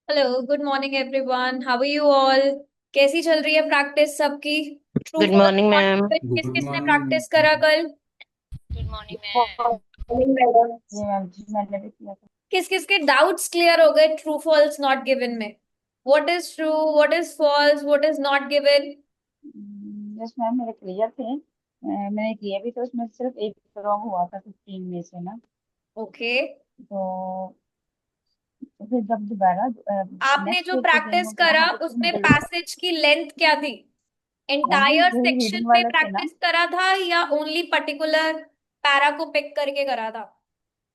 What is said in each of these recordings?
Hello, good morning everyone. How are you all? कैसी चल रही है प्रैक्टिस सबकी? True good false morning not ma'am. Given किस गुड किस ने मॉर्निंग। प्रैक्टिस करा कल? Good morning ma'am. Morning madam. जी मैम जी मैंने भी किया था। किस किस के डाउट्स क्लियर हो गए ट्रू फॉल्स नॉट गिवन में? What is true, what is false, what is not given? Yes ma'am मेरे क्लियर थे। मैंने किया भी तो उसमें सिर्फ एक रॉन्ग हुआ था 15 में से ना। ओके। तो फिर जब दोबारा आपने नेक्स्ट जो पेज पे गई प्रैक्टिस हूँ तो करा वहां पे फिर उसमें मिडिल। पैसेज की लेंथ क्या थी? मैम एंटायर वही सेक्शन रीडिंग पे वाले थे ना। प्रैक्टिस करा था या ओनली पर्टिकुलर पैरा को पिक करके करा था?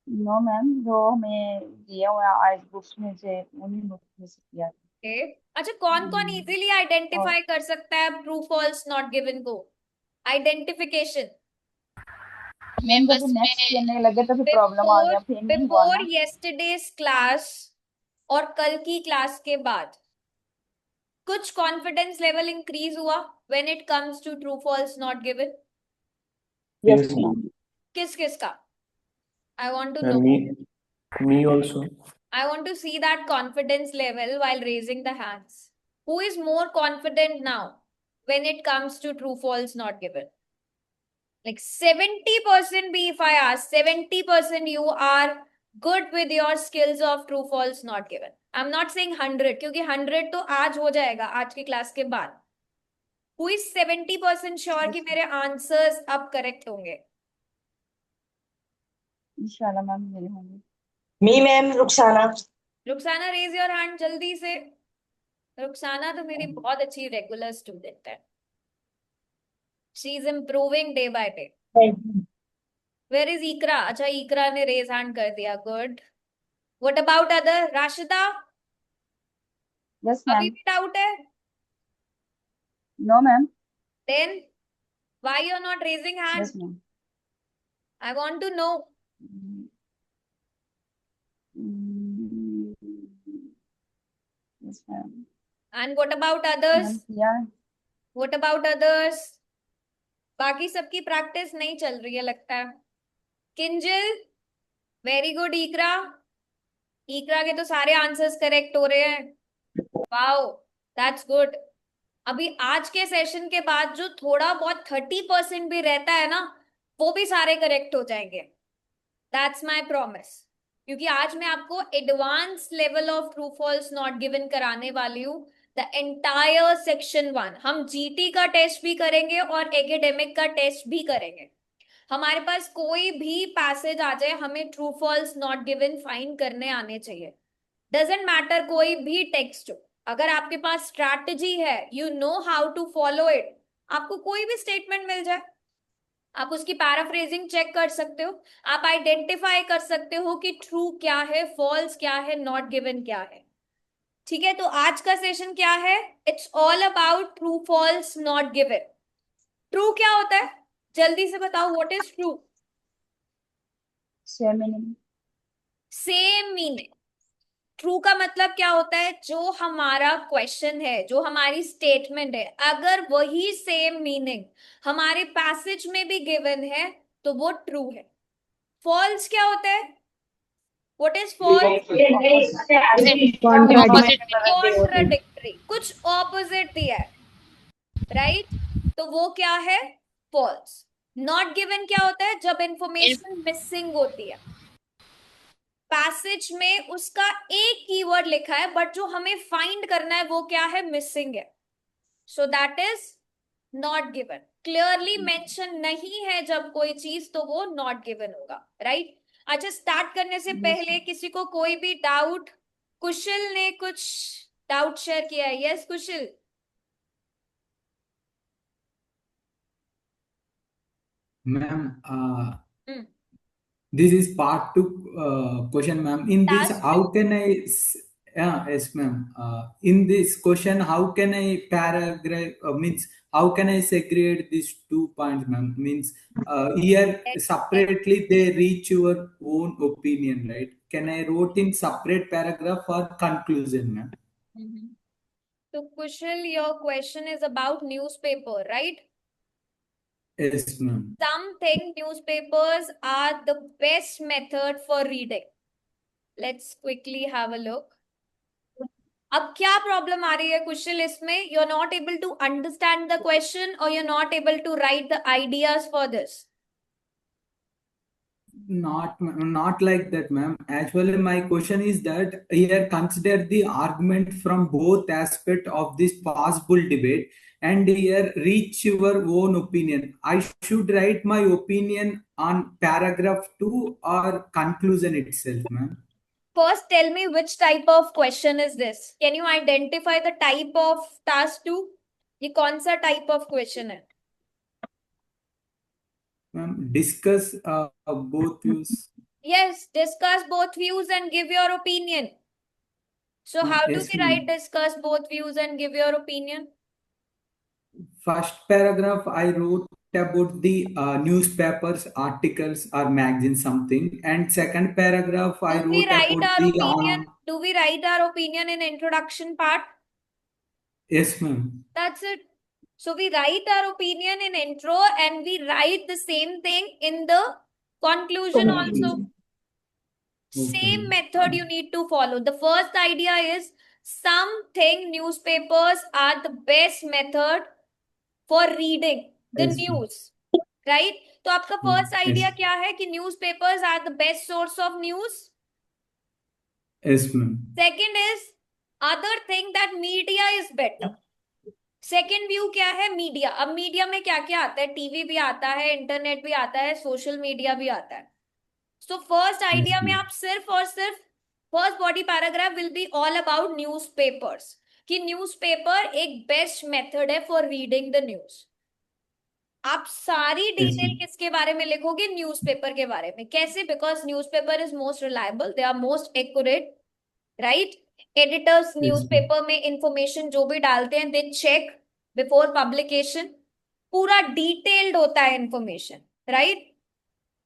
नो मैम जो हमें दिया हुआ आइस बुक्स में से उन्हीं बुक्स में से किया था। ओके। अच्छा, कौन कौन हम्म, इजीली और आइडेंटिफाई कर सकता है ट्रू फॉल्स नॉट गिवन को? आइडेंटिफिकेशन। मैम जब बस नेक्स्ट मैं करने लगे तो फिर प्रॉब्लम आ बिफोर गया, फिर नहीं हुआ बिफोर ना। यस्टरडेज क्लास और कल की क्लास के बाद कुछ कॉन्फिडेंस लेवल इंक्रीज हुआ when it comes to true false not given? Yes ma'am. किस किस का? I want to know. Me also. I want to see that confidence level while raising the hands. Who is more confident now when it comes to true false not given? Like 70% be, if I ask, 70% you are good with your skills of true false not given. I'm not saying 100 क्योंकि 100 तो आज हो जाएगा आज की class के बाद. Who is 70% sure कि यस मेरे आंसर्स अब करेक्ट होंगे? इंशाल्लाह मैम मेरे होंगे। Me ma'am Rukhsana. Rukhsana, raise your hand जल्दी से. रुखसाना तो मेरी बहुत अच्छी रेगुलर स्टूडेंट है. She is improving day by day. Where is Iqra? अच्छा, इकरा ने रेज हैंड कर दिया. Good. What about other? Rashida, yes अभी मैम। भी डाउट है? No ma'am. Then why you are not raising hand? Yes ma'am. I want to know. Yes ma'am. And what about others? Ma'am किया। What about others? बाकी सबकी practice नहीं चल रही है लगता है. Kinjal, very good. इकरा, इकरा के तो सारे आंसर्स करेक्ट हो रहे हैं. Wow, that's good. अभी आज के सेशन के बाद जो थोड़ा बहुत 30% भी रहता है ना, वो भी सारे करेक्ट हो जाएंगे. That's my promise. क्योंकि आज मैं आपको advance level of true false not given कराने वाली हूँ. द एंटायर सेक्शन 1 हम जीटी का टेस्ट भी करेंगे और एकेडमिक का टेस्ट भी करेंगे. हमारे पास कोई भी पैसेज आ जाए, हमें true false not given find करने आने चाहिए. डजेंट मैटर कोई भी टेक्स्ट हो. अगर आपके पास स्ट्रैटेजी है, you know how to follow it, आपको कोई भी स्टेटमेंट मिल जाए, आप उसकी पैराफ्रेजिंग चेक कर सकते हो. आप आइडेंटिफाई कर सकते हो कि ट्रू क्या है, फॉल्स क्या है, नॉट गिवन क्या है. ठीक है, तो आज का सेशन क्या है? It's all about true false not given. True क्या होता है? जल्दी से बताओ, व्हाट इज ट्रू? छह मीनिंग। Same meaning. ट्रू का मतलब क्या होता है? जो हमारा क्वेश्चन है, जो हमारी स्टेटमेंट है, अगर वही सेम मीनिंग हमारे पैसेज में भी गिवन है तो वो ट्रू है. फॉल्स क्या होता है? What is false? Opposite meaning. Contradictory, कुछ ऑपोजिट दिया है. राइट? तो वो क्या है? फॉल्स. नॉट गिवन क्या होता है? जब इंफॉर्मेशन मिसिंग होती है, पैसेज में उसका एक कीवर्ड लिखा है बट जो हमें फाइंड करना है वो क्या है? मिसिंग है. So that is not given. Clearly mention नहीं है जब कोई चीज, तो वो नॉट गिवन होगा. राइट? अच्छा, स्टार्ट करने से यस पहले किसी को कोई भी डाउट? कुशल ने कुछ डाउट शेयर किया है. Yes Kusal. Ma'am, hmm. this is part two question, ma'am. In this, task how can yeah, yes, ma'am. In this question, how can I paragraph, means, how can I segregate these 2 points, ma'am? Means, here separately they reach your own opinion, right? Can I wrote in separate paragraph or conclusion, ma'am? तो Kushal, your question is about newspaper, right? Yes, ma'am. Some think newspapers are the best method for reading. Let's quickly have a look. अब क्या problem आ रही है कुशल इसमें? You are not able to understand the question और you are not able to write the ideas for this. Not like that, ma'am. Actually, my question is that here consider the argument from both aspect of this possible debate and here reach your own opinion. I should write my opinion on paragraph 2 or conclusion itself, ma'am. First, tell me which type of question is this. Can you identify the type of task 2? ये कौन सा type of question है? Ma'am, discuss both views. Yes, discuss both views and give your opinion. So how do Yes, we ma'am. write discuss both views and give your opinion? First paragraph I wrote about the newspapers, articles, or magazine something, and second paragraph I Do we wrote write about our the opinion? Do we write our opinion in introduction part? yes, ma'am. That's it. So we write our opinion in intro and we write the same thing in the conclusion also. Okay, Same ma'am. method you need to follow. The first idea is something newspapers are the best method for reading the Yes, ma'am. news, right? तो आपका first Yes, idea क्या है कि newspapers are the best source of news. yes, ma'am. Second is other thing that media is better. Second view क्या है? Media. अब media में क्या क्या आता है? टीवी भी आता है, इंटरनेट भी आता है, सोशल मीडिया भी आता है. सो फर्स्ट Yes, आइडिया में ma'am. आप सिर्फ और सिर्फ first body paragraph will be all about newspapers कि न्यूज़पेपर एक बेस्ट मेथड है फॉर रीडिंग द न्यूज. आप सारी Yes, डिटेल ma'am. किसके बारे में लिखोगे? न्यूज़पेपर के बारे में. कैसे? Because newspaper is most reliable, they are most accurate, right? Editors Yes, ma'am. Newspaper में इंफॉर्मेशन जो भी डालते हैं दे चेक बिफोर पब्लिकेशन. पूरा डिटेल्ड होता है इंफॉर्मेशन, राइट?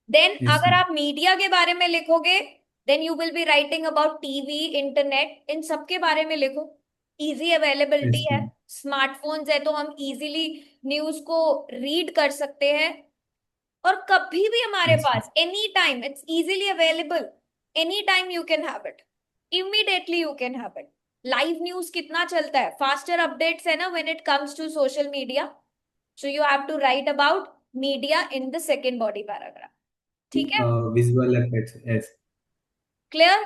देन Yes, अगर ma'am. आप मीडिया के बारे में लिखोगे then you will be writing about TV, internet, इन सब के बारे में लिखो. इजी अवेलेबिलिटी Yes, है, ma'am. स्मार्टफोन्स है तो हम इजीली न्यूज को रीड कर सकते हैं. और कभी भी हमारे Yes, ma'am. पास any time it's easily available. Any time you can have it, immediately you can have it. Live news कितना चलता है, फास्टर अपडेट्स है ना when it comes to social media. So you have to write about media in the second body paragraph. ठीक है? Visual effects. Yes. Clear?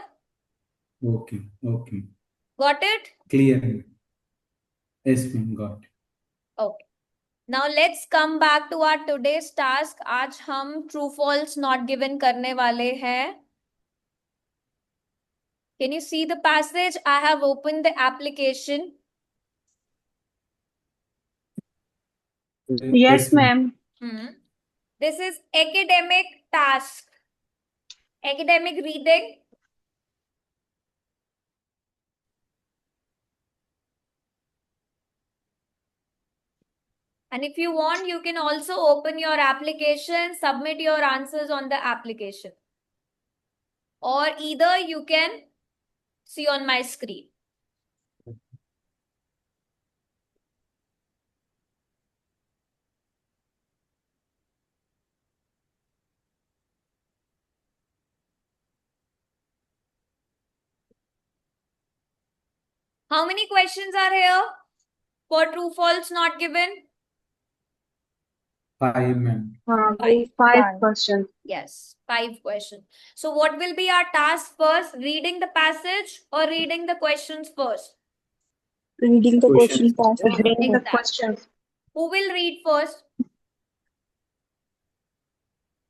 Okay. Okay. Got it? Clear. Yes, ma'am. Got. Okay. Now let's come back to our today's task. आज हम true false not given करने वाले हैं. Can you see the passage? I have opened the application. Yes, ma'am. This is academic task, academic reading. And if you want, you can also open your application, submit your answers on the application. Or either you can see on my screen. How many questions are here for true false not given? 5, ma'am. Five questions. Yes, 5 questions. So what will be our task first? Reading the passage or reading the questions first? Reading the Questions. questions first. Reading the Exactly. questions. Who will read first?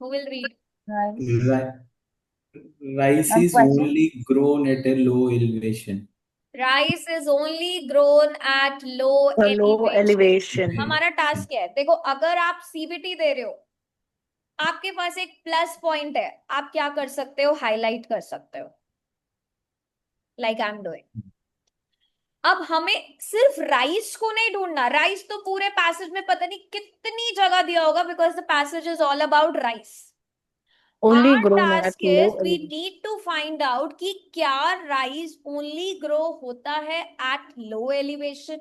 Who will read? Right. Rice Ma'am, is question. only grown at a low elevation. Rice is only grown at low Low elevation. elevation. हमारा task क्या है? देखो, अगर आप CBT दे रहे हो, आपके पास एक प्लस पॉइंट है, आप क्या कर सकते हो? हाईलाइट कर सकते हो, लाइक आई एम डूइंग. अब हमें सिर्फ राइस को नहीं ढूंढना. राइस तो पूरे पैसेज में पता नहीं कितनी जगह दिया होगा because the passage is all about rice. Only Our grown at task low is we elevation. need to find out कि क्या राइस only grow होता है at low elevation.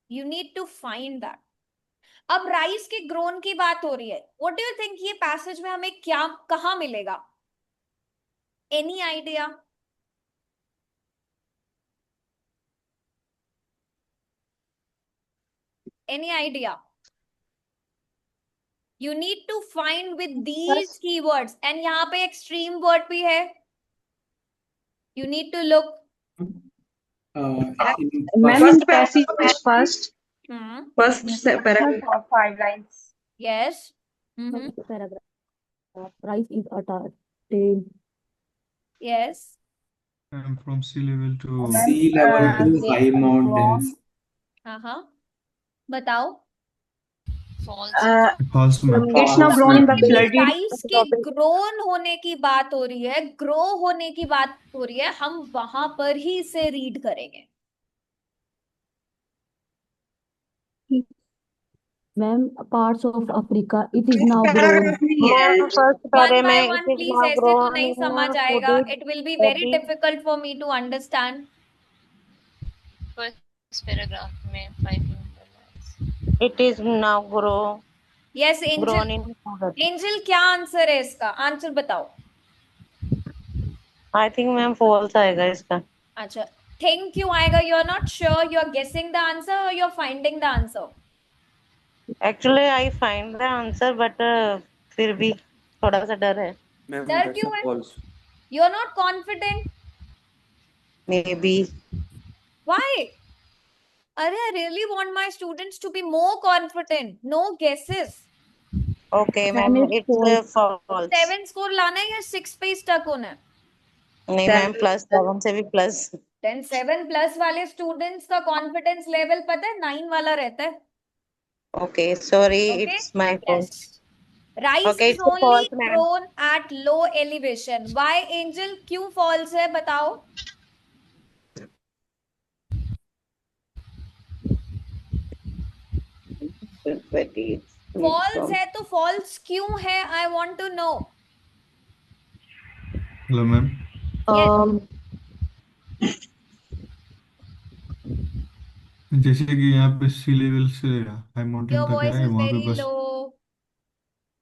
You need to find that. अब rice के grown की बात हो रही है. What do you think ये पैसेज में हमें क्या कहाँ मिलेगा? Any idea? Any idea? You need to find with these keywords. And यहाँ पे extreme word भी है. You need to look. Ma'am, in the passage first. Hmm. First paragraph. For 5 lines. Yes. Paragraph. Rice is attained. Yes. From sea level to Sea level to They high mountains. हाँ. बताओ. false ma'am. It's now grown in the flooded. Rice के grown होने की बात हो रही है, grow होने की बात हो रही है, हम वहां पर ही इसे रीड करेंगे. Ma'am, parts of Africa, it is now grown. One by one, please. ऐसे तो नहीं समझ आएगा. It will be very difficult for me to understand. First paragraph में 5 lines. It is now Yes, grown Angel. in powder. Angel, क्या answer है इसका? Answer बताओ. I think मैम false आएगा इसका. अच्छा, think क्यों आएगा? You are not sure. You are guessing the answer or you are finding the answer? Actually I find the answer but फिर भी थोड़ा सा डर है. डर क्यों है? You are not confident. Maybe. Why? I really want my students to be more confident. No guesses. Okay Ma'am, ma'am it's it's false. 7 score लाना है या 6 पे स्टक होना है? नहीं मैम +7 से भी प्लस. 10 7 प्लस वाले स्टूडेंट्स का कॉन्फिडेंस लेवल पता है 9 वाला रहता है. Okay sorry Okay? it's my fault. Yes. Rice Okay, is it's a only false, ma'am. grown at low elevation. Why, Angel? क्यों false है बताओ? False है तो false क्यों है? I want to know. Hello ma'am. जैसे कि यहाँ पे सी लेवल से हाई माउंटेन Your तक voice है is वहाँ पे very बस low.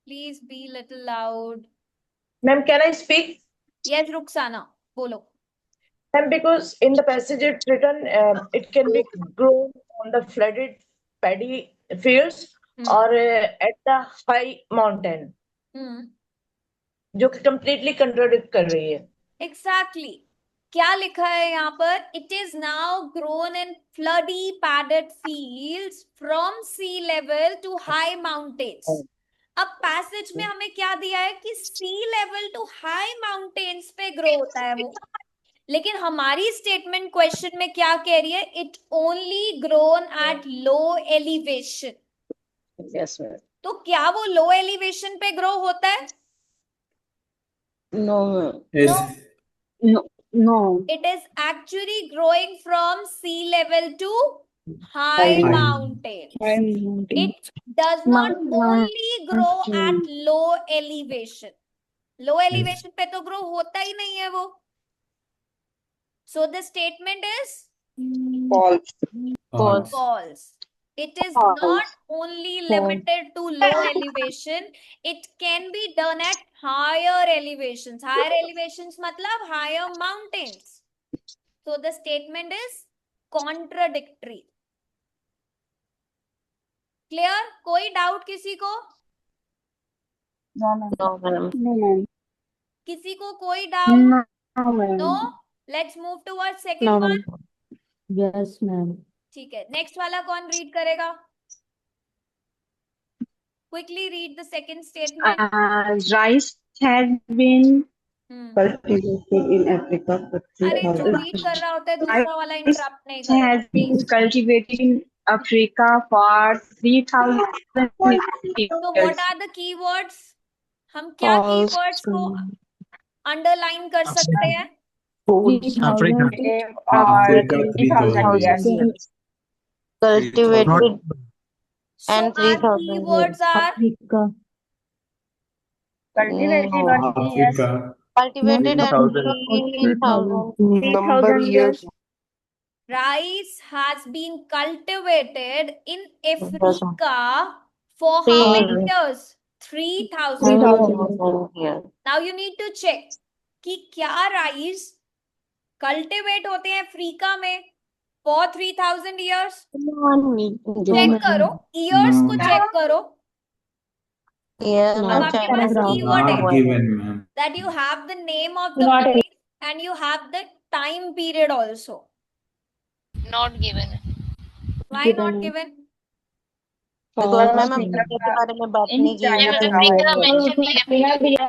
Please be little loud. Ma'am, can I speak? Yes, Ruxana, बोलो. Ma'am, because in the passage it's written, it can be grown on the flooded paddy fields or at the high mountain, जो कि completely contradict कर रही है. Exactly. क्या लिखा है यहाँ पर? It is now grown in floody padded fields from sea level to high mountains. अब पैसेज में हमें क्या दिया है कि सी लेवल टू हाई माउंटेन्स पे ग्रो होता है वो, लेकिन हमारी स्टेटमेंट क्वेश्चन में क्या कह रही है? It only grown at low elevation. Yes ma'am. तो क्या वो लो एलिवेशन पे ग्रो होता है? No ma'am. Yes. No. It is actually growing from sea level to high High. mountains. It does not only grow at low elevation. Low elevation पे तो grow होता ही नहीं है वो. So the statement is False. false. It is not only limited to low elevation. It can be done at higher elevations. Higher elevations मतलब higher mountains. So the statement is contradictory. Clear? कोई doubt किसी को? No, ma'am. No ma'am. No, ma'am. किसी को कोई doubt? No, ma'am. No? Let's move towards second No, one. ma'am. Yes, ma'am. ठीक है. Next वाला कौन रीड करेगा? Quickly read the second statement. Rice has been Hmm. cultivated in Africa for अरे जो 3,000 रीड कर रहा होता है दूसरा वाला इंटरप्ट नहीं Rice has करेगा. been cultivated in Africa for 3,000 So years. what are the keywords? हम क्या False. keywords को अंडरलाइन कर सकते हैं? 3,000. Africa 3,000 years. Cultivated So and our 3,000 keywords are Africa. Cultivated No. or yes. Africa. Cultivated and 3,000. 3,000 years. rice has been cultivated in Africa for how Three. many years? 3,000. 3,000 years. Now you need to check कि क्या rice cultivate होते हैं Africa में for 3000 years? No, check ma'am. करो, years को No. Check करो. Yeah, No. अब ma'am, आपके China pass is not keyword है Not given, ma'am. that you have the name of the Not place and you have the time period also. Not given. Why not given? because For ma'am हम Africa, Africa के बारे में बात in नहीं की है China ना, now Africa as well. mentioned नहीं है.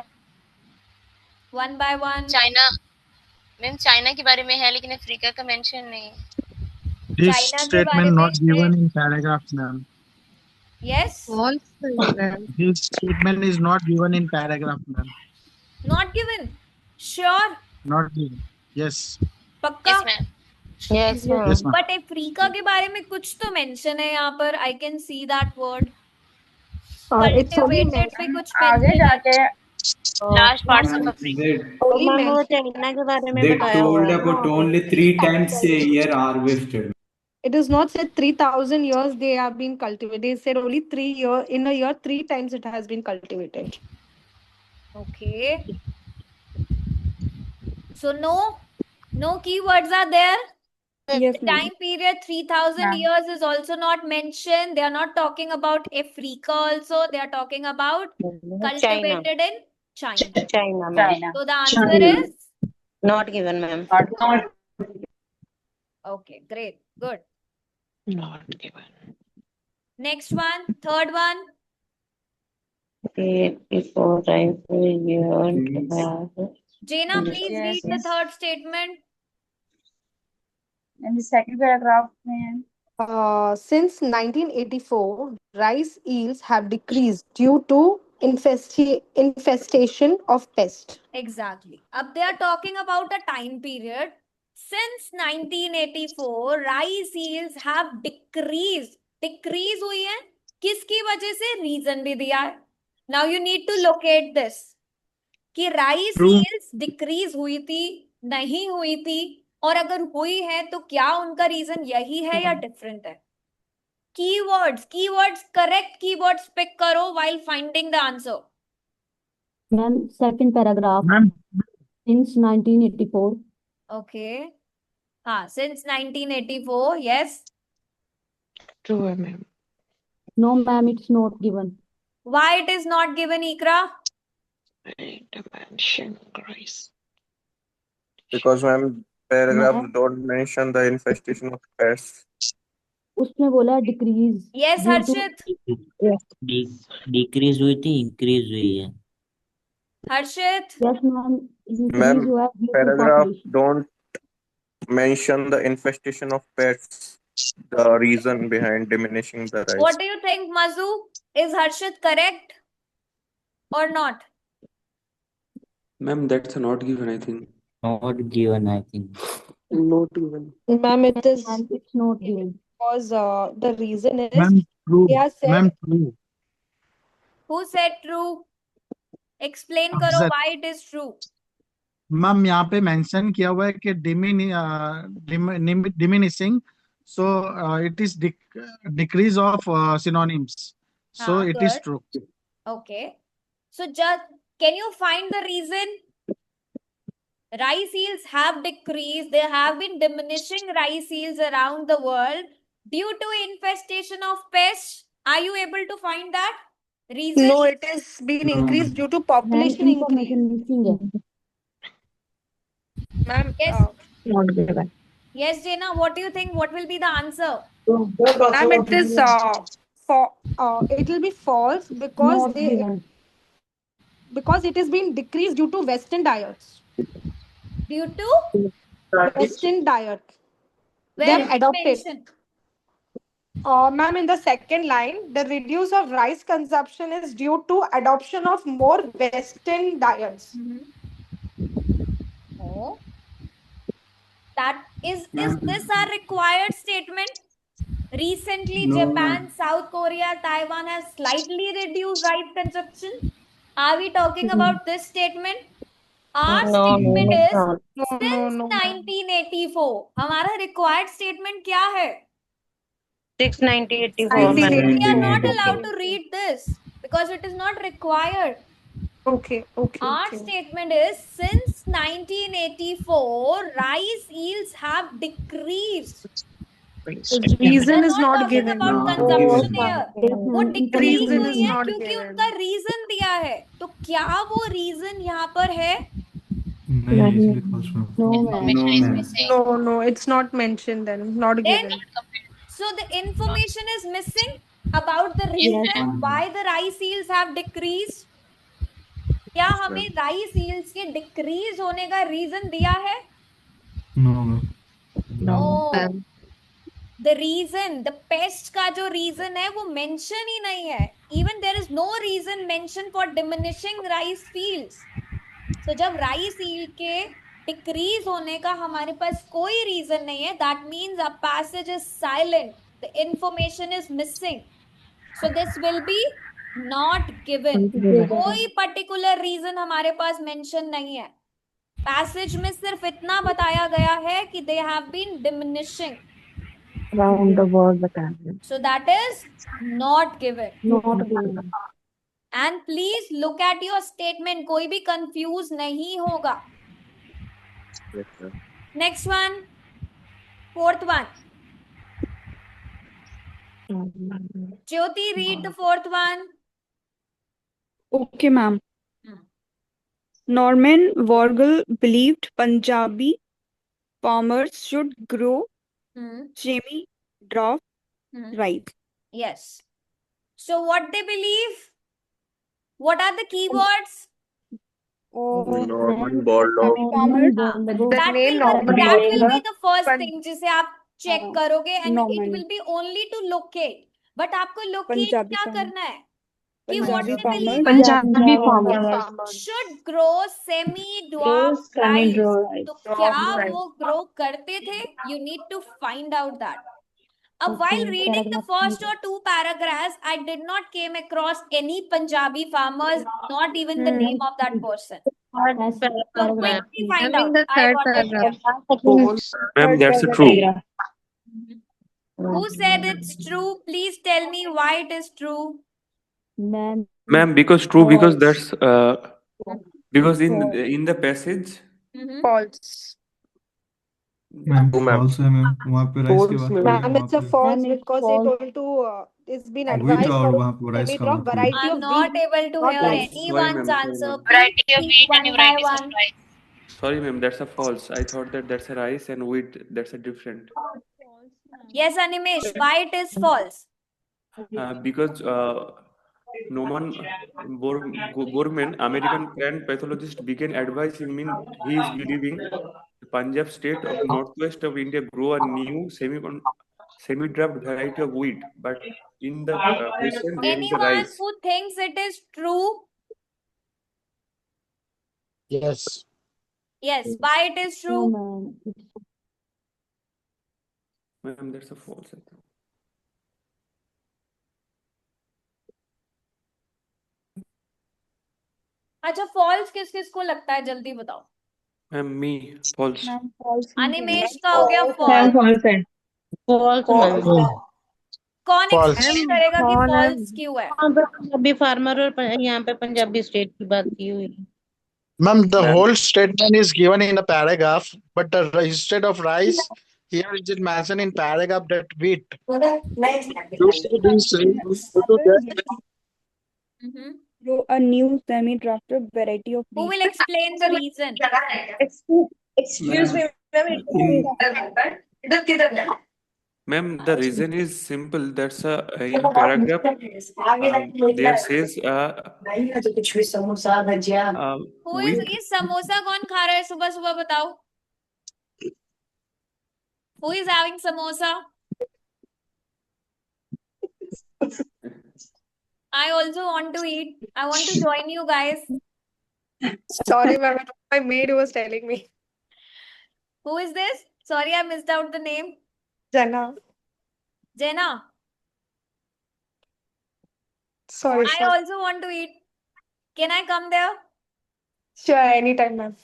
One by one. China ma'am China के बारे में है लेकिन अफ्रीका का मेंशन नहीं है. This China के बारे statement में not given in paragraph, ma'am. Yes, This statement is not given in paragraph, ma'am. not given. Sure, Not given. Yes. पक्का. Yes ma'am. yes ma'am. Yes, ma'am. But Africa के बारे में कुछ तो mention है यहाँ पर. I can see that word. It's only Cultivated पे कुछ आगे mention है. जाके Large parts of Ma'am, Africa. तो मैम वो चाइना के बारे में they बताया हुआ told है. about only 3 times a year harvested. It is not said 3000 years they have been cultivated. They said only 3 year in a year 3 times it has been cultivated. Okay. So no keywords are there. Yes, The ma'am. time period 3000 Ma'am. years is also not mentioned. They are not talking about Africa also. They are talking about China. cultivated in China. China ma'am. China. So the answer is Not given ma'am. Not okay, great, good. Not given. Next one, third one. Okay, before I Please. Jaina, please Yes, read the yes. third statement. in the second paragraph में Since 1984, rice yields have decreased due to infestation of pests. Exactly. Up they are talking about a time period. Since 1984, rice yields have decreased. Decrease हुई है. किसकी वजह से? Reason भी दिया है. Now you need to locate this. कि rice True. yields decrease हुई थी, नहीं हुई थी, और अगर हुई है तो क्या उनका रीजन यही है या डिफरेंट है? Keywords, correct keywords pick करो while finding the answer. Ma'am, second paragraph. Ma'am, Since 1984. Okay. Since 1984, yes. True ma'am. No, ma'am, it's not given. Why it is not given, Ikra? Dimension rice. Because ma'am, paragraphs don't mention the infestation of pests. उसमें बोला है decrease. Yes, due to- Harshit. Decrease हुई थी, increase हुई है. Harshit. Yes, ma'am. Increase Ma'am, हुआ है due to paragraph population. don't mention the infestation of pests, the reason behind diminishing the rice. What do you think, Mazu? Is Harshit correct or not? Ma'am, that's not given, I think. Not given, I think. Not given. Ma'am, it is Ma'am, it's not given. because the reason is ma'am, true. they are said Ma'am, true. Who said true? Explain करो Sir. why it is true. Ma'am यहाँ पे mention किया हुआ है कि diminishing, so it is decrease of synonyms, so it is good. true. Okay. So just can you find the reason? Rice yields have decreased. There have been diminishing rice yields around the world due to infestation of pests. Are you able to find that reason? no, it is been increased due to Ma'am, population increase. information missing है. Ma'am, Yes. not given. Yes, Jaina. What do you think? What will be the answer? ma'am, it is it will be false because Not given. because it has been decreased due to Western diets. Due to Western diet. where They have is it adopted. mentioned? Ma'am, in the second line, the reduce of rice consumption is due to adoption of more Western diets. Oh. That is this a required statement? Recently, No, Japan, ma'am. South Korea, Taiwan has slightly reduced rice consumption. Are we talking about this statement? Our No, statement is No, since no. 1984. हमारा required statement क्या है? 1984 We ma'am. are not allowed to read this because it is not required. Okay. Our statement is since 1984, rice yields have decreased. Reason We're is not not talking given. about Not consumption given. here. Yes, वो ma'am. It decrease Reason हुई is है not क्योंकि given. उनका reason दिया है, तो क्या वो रीजन यहाँ पर है? नहीं, इसलिए false ma'am. No, ma'am. Information No, is ma'am. missing. No, it's not mentioned then. Not Then, given. so the information is missing about the Yes, reason ma'am. why the rice yields have decreased. क्या हमें rice yields के decrease होने का reason दिया है? No, ma'am. No. The reason, the pest का जो reason है वो mention ही नहीं है. Even there is no reason mentioned for diminishing rice fields. So जब rice yield के decrease होने का हमारे पास कोई reason नहीं है, that means our passage is silent. The information is missing. So this will be not given. कोई particular reason हमारे पास mention नहीं है. Passage में सिर्फ इतना बताया गया है कि they have been diminishing. Round the world बता दें. So that is not given. Not given. And please look at your statement. कोई भी confuse नहीं होगा. Yes, sir. Next one, fourth one. Jyoti, read the fourth one. Okay, ma'am. Norman Vorgel believed Punjabi farmers should grow semi-drought rice. Yes. So what they believe? What are the keywords? Norman Borlaug. That will be the first thing जिसे आप check करोगे, and it Norman. will be only to locate. But आपको locate Punjabi क्या farmer. करना है? कि what Punjabi they farmers. believe Punjabi farmers should grow semi-dwarf rice. semi-dwarf rice. तो क्या वो grow करते थे? You need to find out that. While reading the first or two paragraphs, I did not came across any Punjabi farmers, not even the name of that person. So quickly find out. I wanted Ma'am, that's true. Who said it's true? Please tell me why it is true. Ma'am, because true, because that's because in the passage. False. Ma'am, false है ma'am. वहाँ पे rice के बात करेगा Ma'am, वहाँ it's a पे false because they told to it's been wheat advised और for वहाँ पे rice का semi-drop बात करेगा. variety I'm of not wheat, able to not hear rice. anyone's Sorry, ma'am. answer. Variety of Please wheat speak and one by varieties of one. rice. Sorry, ma'am, that's a false. I thought that that's a rice and wheat. That's a different. Yes, Animesh, why it is false? Because Norman Borman, American plant pathologist, began advising me. He is believing the Punjab state of northwest of India grow a new semi-draft variety of wheat, but in the question there is a Anyone rice. who thinks it is true? Yes. Yes, why it is true? Ma'am, that's a false. I think. अच्छा, false किस किस को लगता है, जल्दी बताओ. Ma'am, me false. Animesh का हो गया Ma'am, false. false है. false कौन False. एक्सप्लेन करेगा कि false क्यों है? पंजाबी फार्मर और यहाँ पे पंजाबी स्टेट की बात की हुई है. Ma'am, the Ma'am. whole statement is given in a paragraph, but instead of rice, here it is mentioned in paragraph that wheat. Grow a new semi-drafted variety of Who wheat. will explain the reason? Excuse me, Ma'am, the reason is simple. That's in paragraph. There says Who is ये समोसा कौन खा रहा है सुबह सुबह बताओ? Who is having samosa? I also want to eat. I want to join you guys. Sorry, ma'am. it was My maid who was telling me. Who is this? Sorry, I missed out the name. Jana. Jenna. Sorry. I also want to eat. Can I come there? Sure, anytime, ma'am.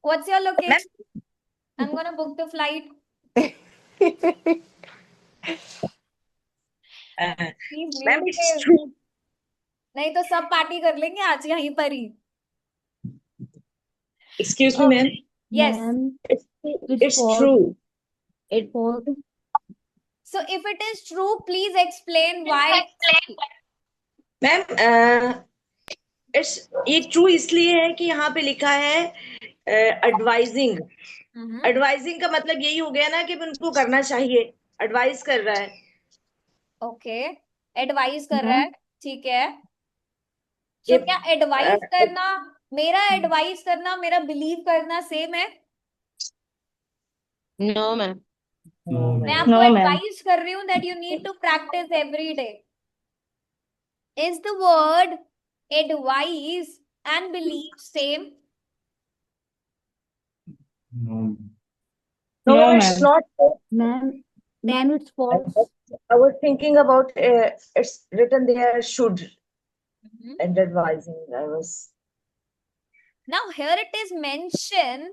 What's your location? I'm gonna book the flight. Please ma'am, leave it's it. true. नहीं तो सब party कर लेंगे आज यहीं पर ही. Excuse me, ma'am. Yes. It's true. False. So if it is true, please explain why. Ma'am ये true इसलिए है कि यहाँ पे लिखा है एडवाइजिंग। एडवाइजिंग का मतलब यही हो गया ना कि उनको करना चाहिए, एडवाइस कर रहा है। ओके, एडवाइस कर रहा है, ठीक है। तो क्या एडवाइस करना, मेरा एडवाइस करना, मेरा बिलीव करना सेम है? No ma'am. मैं आपको एडवाइस कर रही हूँ that you need to practise every day. Is the word advice and believe same? No, it's not. Ma'am, it's false. I was thinking about it's written there should and advising. I was. Now here it is mentioned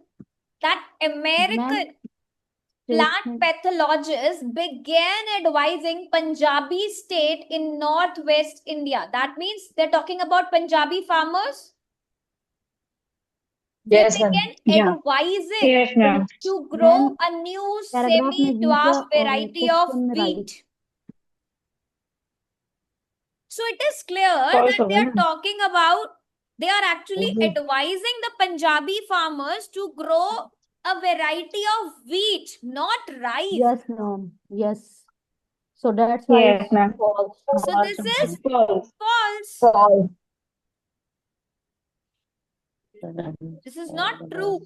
that American plant pathologists began advising Punjabi state in northwest India. That means they're talking about Punjabi farmers. Yes, they began advising to grow a new semi-dwarf variety of wheat. So it is clear that they are talking about, they are actually advising the Punjabi farmers to grow a variety of wheat, not rice. Yes, ma'am. Yes. So that's why Yes, it's ma'am. false. So this is False. false. False. This is not true.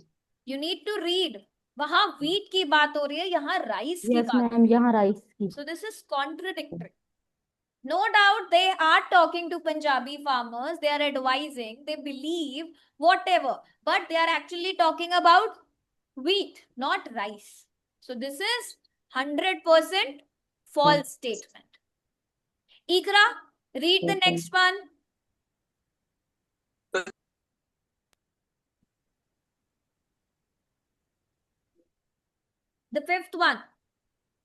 You need to read. वहां wheat की बात हो रही है, यहाँ rice की Yes, बात। ma'am. यहाँ rice की. So this is contradictory. No doubt they are talking to Punjabi farmers. They are advising. They believe whatever, but they are actually talking about wheat, not rice. So this is 100% false statement. Ikra, read the next one. The fifth one.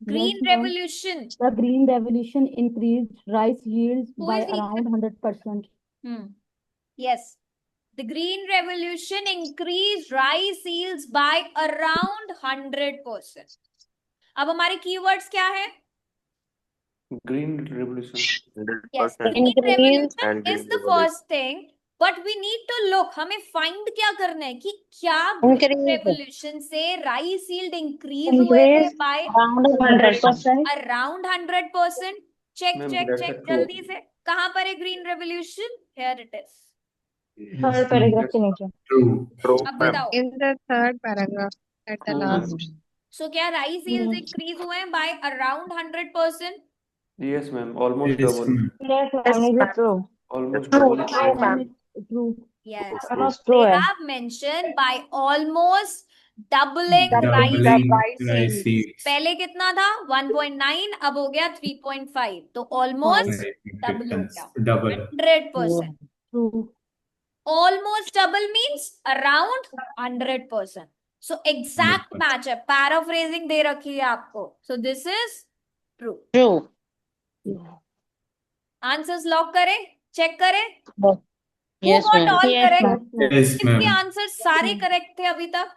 Green Yes, ma'am. Revolution. The Green Revolution increased rice yields Who by is Ikra? around 100%. Yes. The Green Revolution increased rice yields by around 100%. अब हमारे keywords क्या है? Green Revolution. Yes, 100% Green Revolution and is green the revolution. first thing, but we need to look. हमें find क्या करना है कि क्या Green Revolution से rice yield increase हुए थे by around 100%. Check, Ma'am, check, that's check a true. जल्दी से. कहाँ पर है Green Revolution? Here it is. Third paragraph के नीचे. True, अब ma'am. बताओ. In the third paragraph at the last. So क्या rice yields increase हुए हैं by around 100%? Yes, ma'am. Almost Yes, double. ma'am. Yes, ma'am. Is it true? Almost True. double. True, ma'am. True. Yes. True They है. have mentioned by almost doubling Doubling rice rice yields. yields. पहले कितना था? 1.9, अब हो गया 3.5. तो almost double हो गया. Double. 100%. True. Almost double means around 100%. So exact match है. Paraphrasing दे रखी है आपको. So this is true. True. Answers lock करें? Check करें? Yes, Who got ma'am. all correct? Yes, किसके ma'am. आंसर सारे करेक्ट थे अभी तक?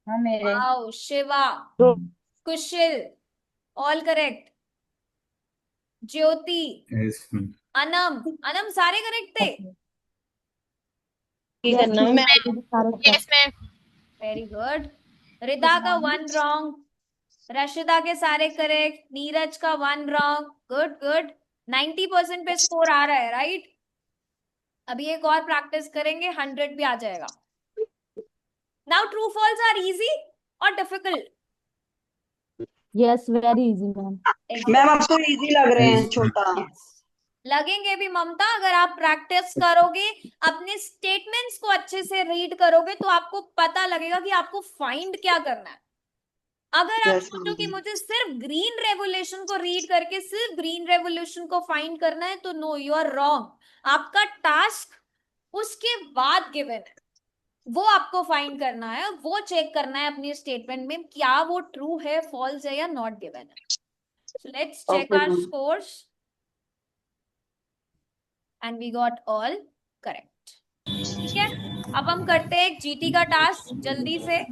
हाँ मेरे. Wow, Shiva, Kushil, all correct. Jyoti, Yes, ma'am. Anam सारे करेक्ट थे? Yes, ma'am. Very good. रिदा का 1 wrong. रशिदा के सारे करेक्ट. नीरज का 1 wrong. Good, good. 90% पे स्कोर आ रहा है, राइट? अभी एक और प्रैक्टिस करेंगे, 100 भी आ जाएगा. Now true false are easy or difficult? Yes, very easy, ma'am. Ma'am आपको इजी लग रहे हैं छोटा. लगेंगे भी ममता, अगर आप प्रैक्टिस करोगे, अपने स्टेटमेंट्स को अच्छे से रीड करोगे तो आपको पता लगेगा कि आपको फाइंड क्या करना है. अगर आप सोचो कि मुझे सिर्फ ग्रीन रेवोल्यूशन को रीड करके सिर्फ ग्रीन रेवोल्यूशन को फाइंड करना है, तो नो, यू आर रॉन्ग. आपका टास्क उसके बाद गिवन है, वो आपको फाइंड करना है, वो चेक करना है अपनी स्टेटमेंट में क्या वो ट्रू है, फॉल्स है या नॉट गिवन है. So let's check our scores and we got all correct. ठीक है, अब हम करते हैं जीटी का टास्क जल्दी से.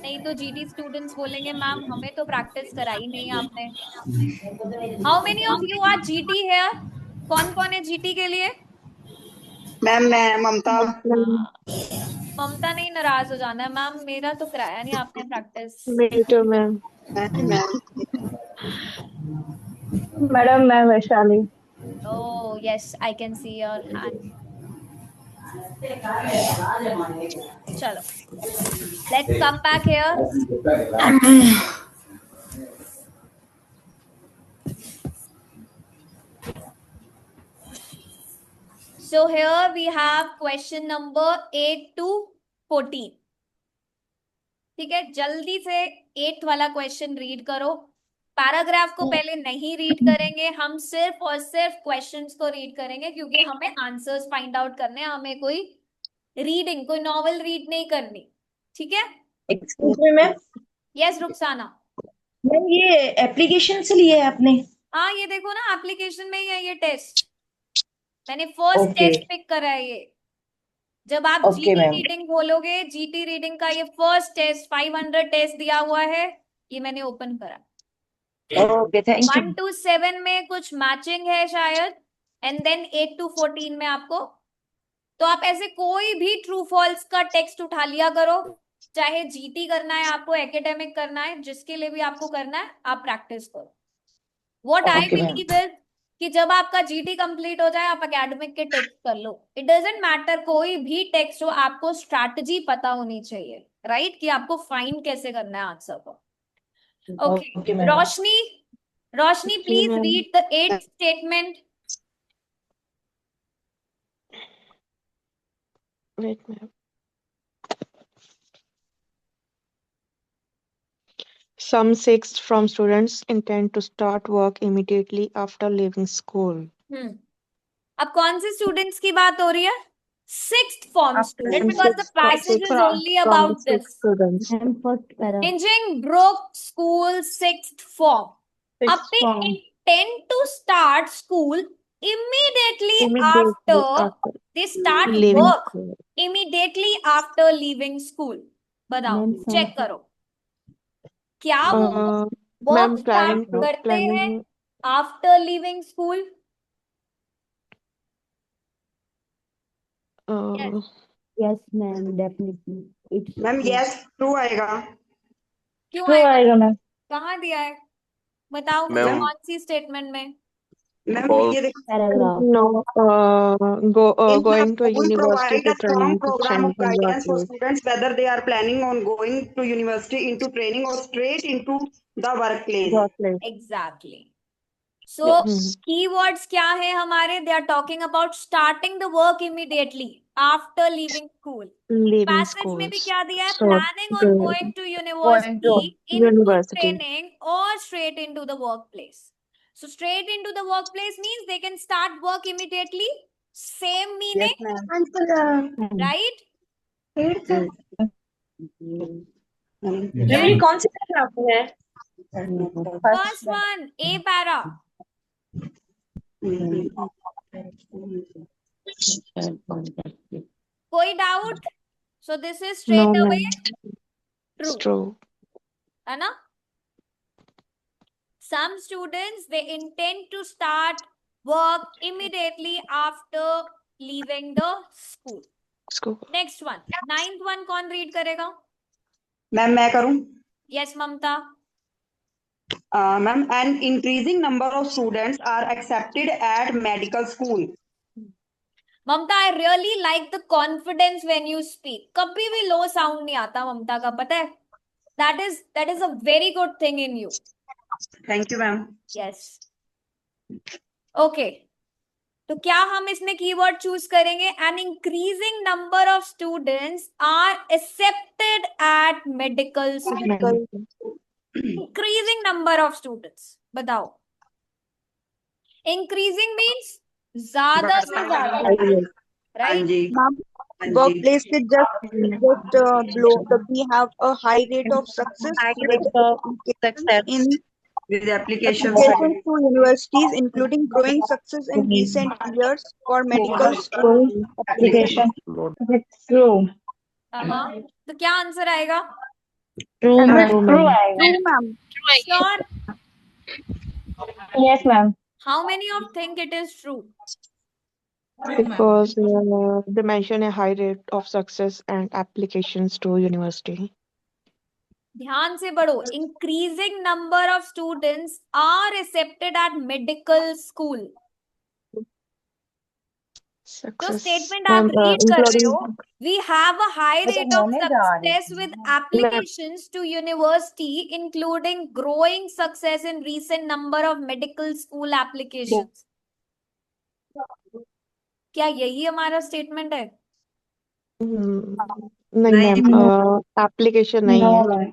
नहीं तो जीटी स्टूडेंट्स बोलेंगे मैम हमें तो प्रैक्टिस कराई नहीं आपने। How many of you are GT है? कौन कौन है जीटी के लिए? मैम मैं ममता। ममता नहीं नाराज हो जाना है मैम, मेरा तो कराया नहीं आपने practice. Me too, ma'am. Madam मैं Vaishali. Oh yes, I can see your hand. चलो, let's come back here. So here we have question number 8 to 14. ठीक है, जल्दी से 8th वाला क्वेश्चन रीड करो। पैराग्राफ को पहले नहीं रीड करेंगे, हम सिर्फ और सिर्फ क्वेश्चंस को रीड करेंगे क्योंकि हमें आंसर्स फाइंड आउट करने हैं, हमें कोई रीडिंग, कोई नॉवल रीड नहीं करनी। ठीक है? Excuse me ma'am. Yes Rukhsana. Ma'am ये एप्लीकेशन से लिया है आपने? हाँ ये देखो ना, एप्लीकेशन में ही है ये टेस्ट, मैंने फर्स्ट ओके टेस्ट पिक करा है ये। जब आप ओके जीटी मैम। रीडिंग खोलोगे, जीटी रीडिंग का ये फर्स्ट टेस्ट 500 टेस्ट दिया हुआ है, ये मैंने ओपन करा। Okay thank 1 you. to 7 में कुछ मैचिंग है शायद, एंड देन 8 to 14 में आपको, तो आप ऐसे कोई भी ट्रू फॉल्स का टेक्स्ट उठा लिया करो, चाहे जीटी करना है आपको, एकेडमिक करना है, जिसके लिए भी आपको करना है आप प्रैक्टिस करो। What I okay ma'am. Believe is कि जब आपका जीटी कंप्लीट हो जाए आप एकेडमिक के टेक्स्ट कर लो। इट डजंट मैटर कोई भी टेक्स्ट हो, आपको स्ट्रैटेजी पता होनी चाहिए, राइट, कि आपको फाइंड कैसे करना है आंसर को। Okay okay ma'am. Roshni, Roshni ji please ma'am. Read the 8th statement. Wait, ma'am. Some sixth from students intend to start work immediately after leaving school. अब कौन से स्टूडेंट्स की बात हो रही है? 6th form student, And because the sixth passage is only from the about sixth this. students. And first para. Injing broke school 6th form. अब they intend to start school immediately after they start leaving work. school. Immediately after leaving school. बताओ, Ma'am, check करो, क्या वो work Ma'am, start करते हैं after leaving school? Yes, ma'am, definitely. It's ma'am yes true आएगा। क्यों true आएगा? आएगा मैम। कहाँ दिया है बताओ मुझे, मैम कौन सी स्टेटमेंट में? Ma'am false। ये देखो paragraph. No, in going to a school university provide to a strong training to program of strengthen your guidance for skills. students whether they are planning on going to university into training or straight into the workplace। Workplace. Exactly. So Yes. Keywords क्या है हमारे? They are talking about starting the work immediately after leaving school. Leaving passage में भी schools. क्या दिया है? So planning on going to Going to university, into university. Training और straight into the workplace. So straight into the workplace means they can start work immediately. Same meaning, yes ma'am. right? Ma'am ये कौन सी paragraph है? First one, A para. कोई doubt? So this is No, straight away ma'am. It's true, true. है ना? Some students they intend to start work immediately after leaving the school. School. Next one, 9th one कौन read करेगा? Ma'am मैं करूं? Yes, Mamta. Ma'am an increasing number of students are accepted at medical school। Mamta, I really like the confidence when you speak. कभी भी low sound नहीं आता ममता का, पता है? That is a very good thing in you. Thank you ma'am. Yes okay, तो क्या हम इसमें कीवर्ड चूज करेंगे? An increasing number of students are accepted at medical school. Increasing number of students, बताओ। इंक्रीजिंग मीन्स ज्यादा से ज्यादा, right? Workplace is just below. We have a high rate of success in with applications applications to universities, including growing success in recent years for medical school application। It's true। तो क्या answer आएगा? True, True, ma'am. true ma'am. True, I guess. Sure. Yes, ma'am. How many of think it is true? Because they mention a high rate of success and applications to university. ध्यान से पढ़ो. Increasing number of students are accepted at medical school. जो Success. Statement आप Ma'am, read कर रहे हो, including we have a high वो तो rate of होने जा रही success with applications to university, including growing success in recent number of medical school applications. क्या यही हमारा स्टेटमेंट है? नहीं मैम, एप्लीकेशन नहीं है.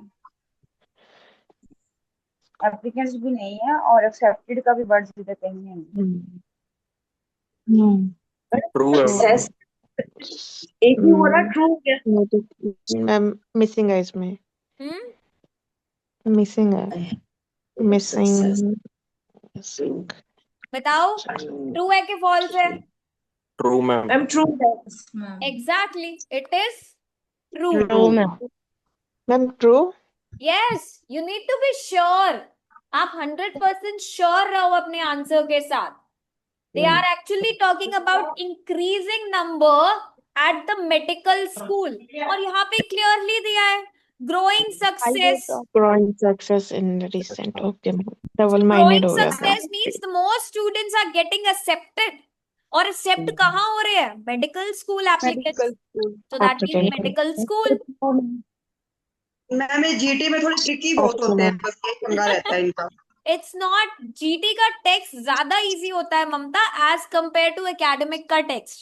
एप्लीकेंट्स भी नहीं है और एक्सेप्टेड का भी वर्ड सीधे कहीं नहीं है. True है Success. एक ही हो रहा ट्रू क्या? मैम मिसिंग है इसमें. मिसिंग है. मिसिंग. बताओ, ट्रू है कि फॉल्स है? True ma'am. I'm true. Exactly, it is true. True, ma'am. Ma'am true. Yes, you need to be sure. आप 100% श्योर रहो अपने आंसर के साथ. They are actually talking about increasing number at the medical school. और यहाँ पे clearly दिया है growing success. Growing success in recent. Okay ma'am. Double minded Growing हो गया. success means the more students are getting accepted. और accept कहाँ हो रहे हैं? Medical school applications. So that means medical school. Ma'am ये जीटी में थोड़ी ट्रिकी बहुत होते हैं, बस ये पंगा रहता है इनका. It's not, GT का टेक्स्ट ज्यादा इजी होता है ममता as compared to academic का टेक्स्ट.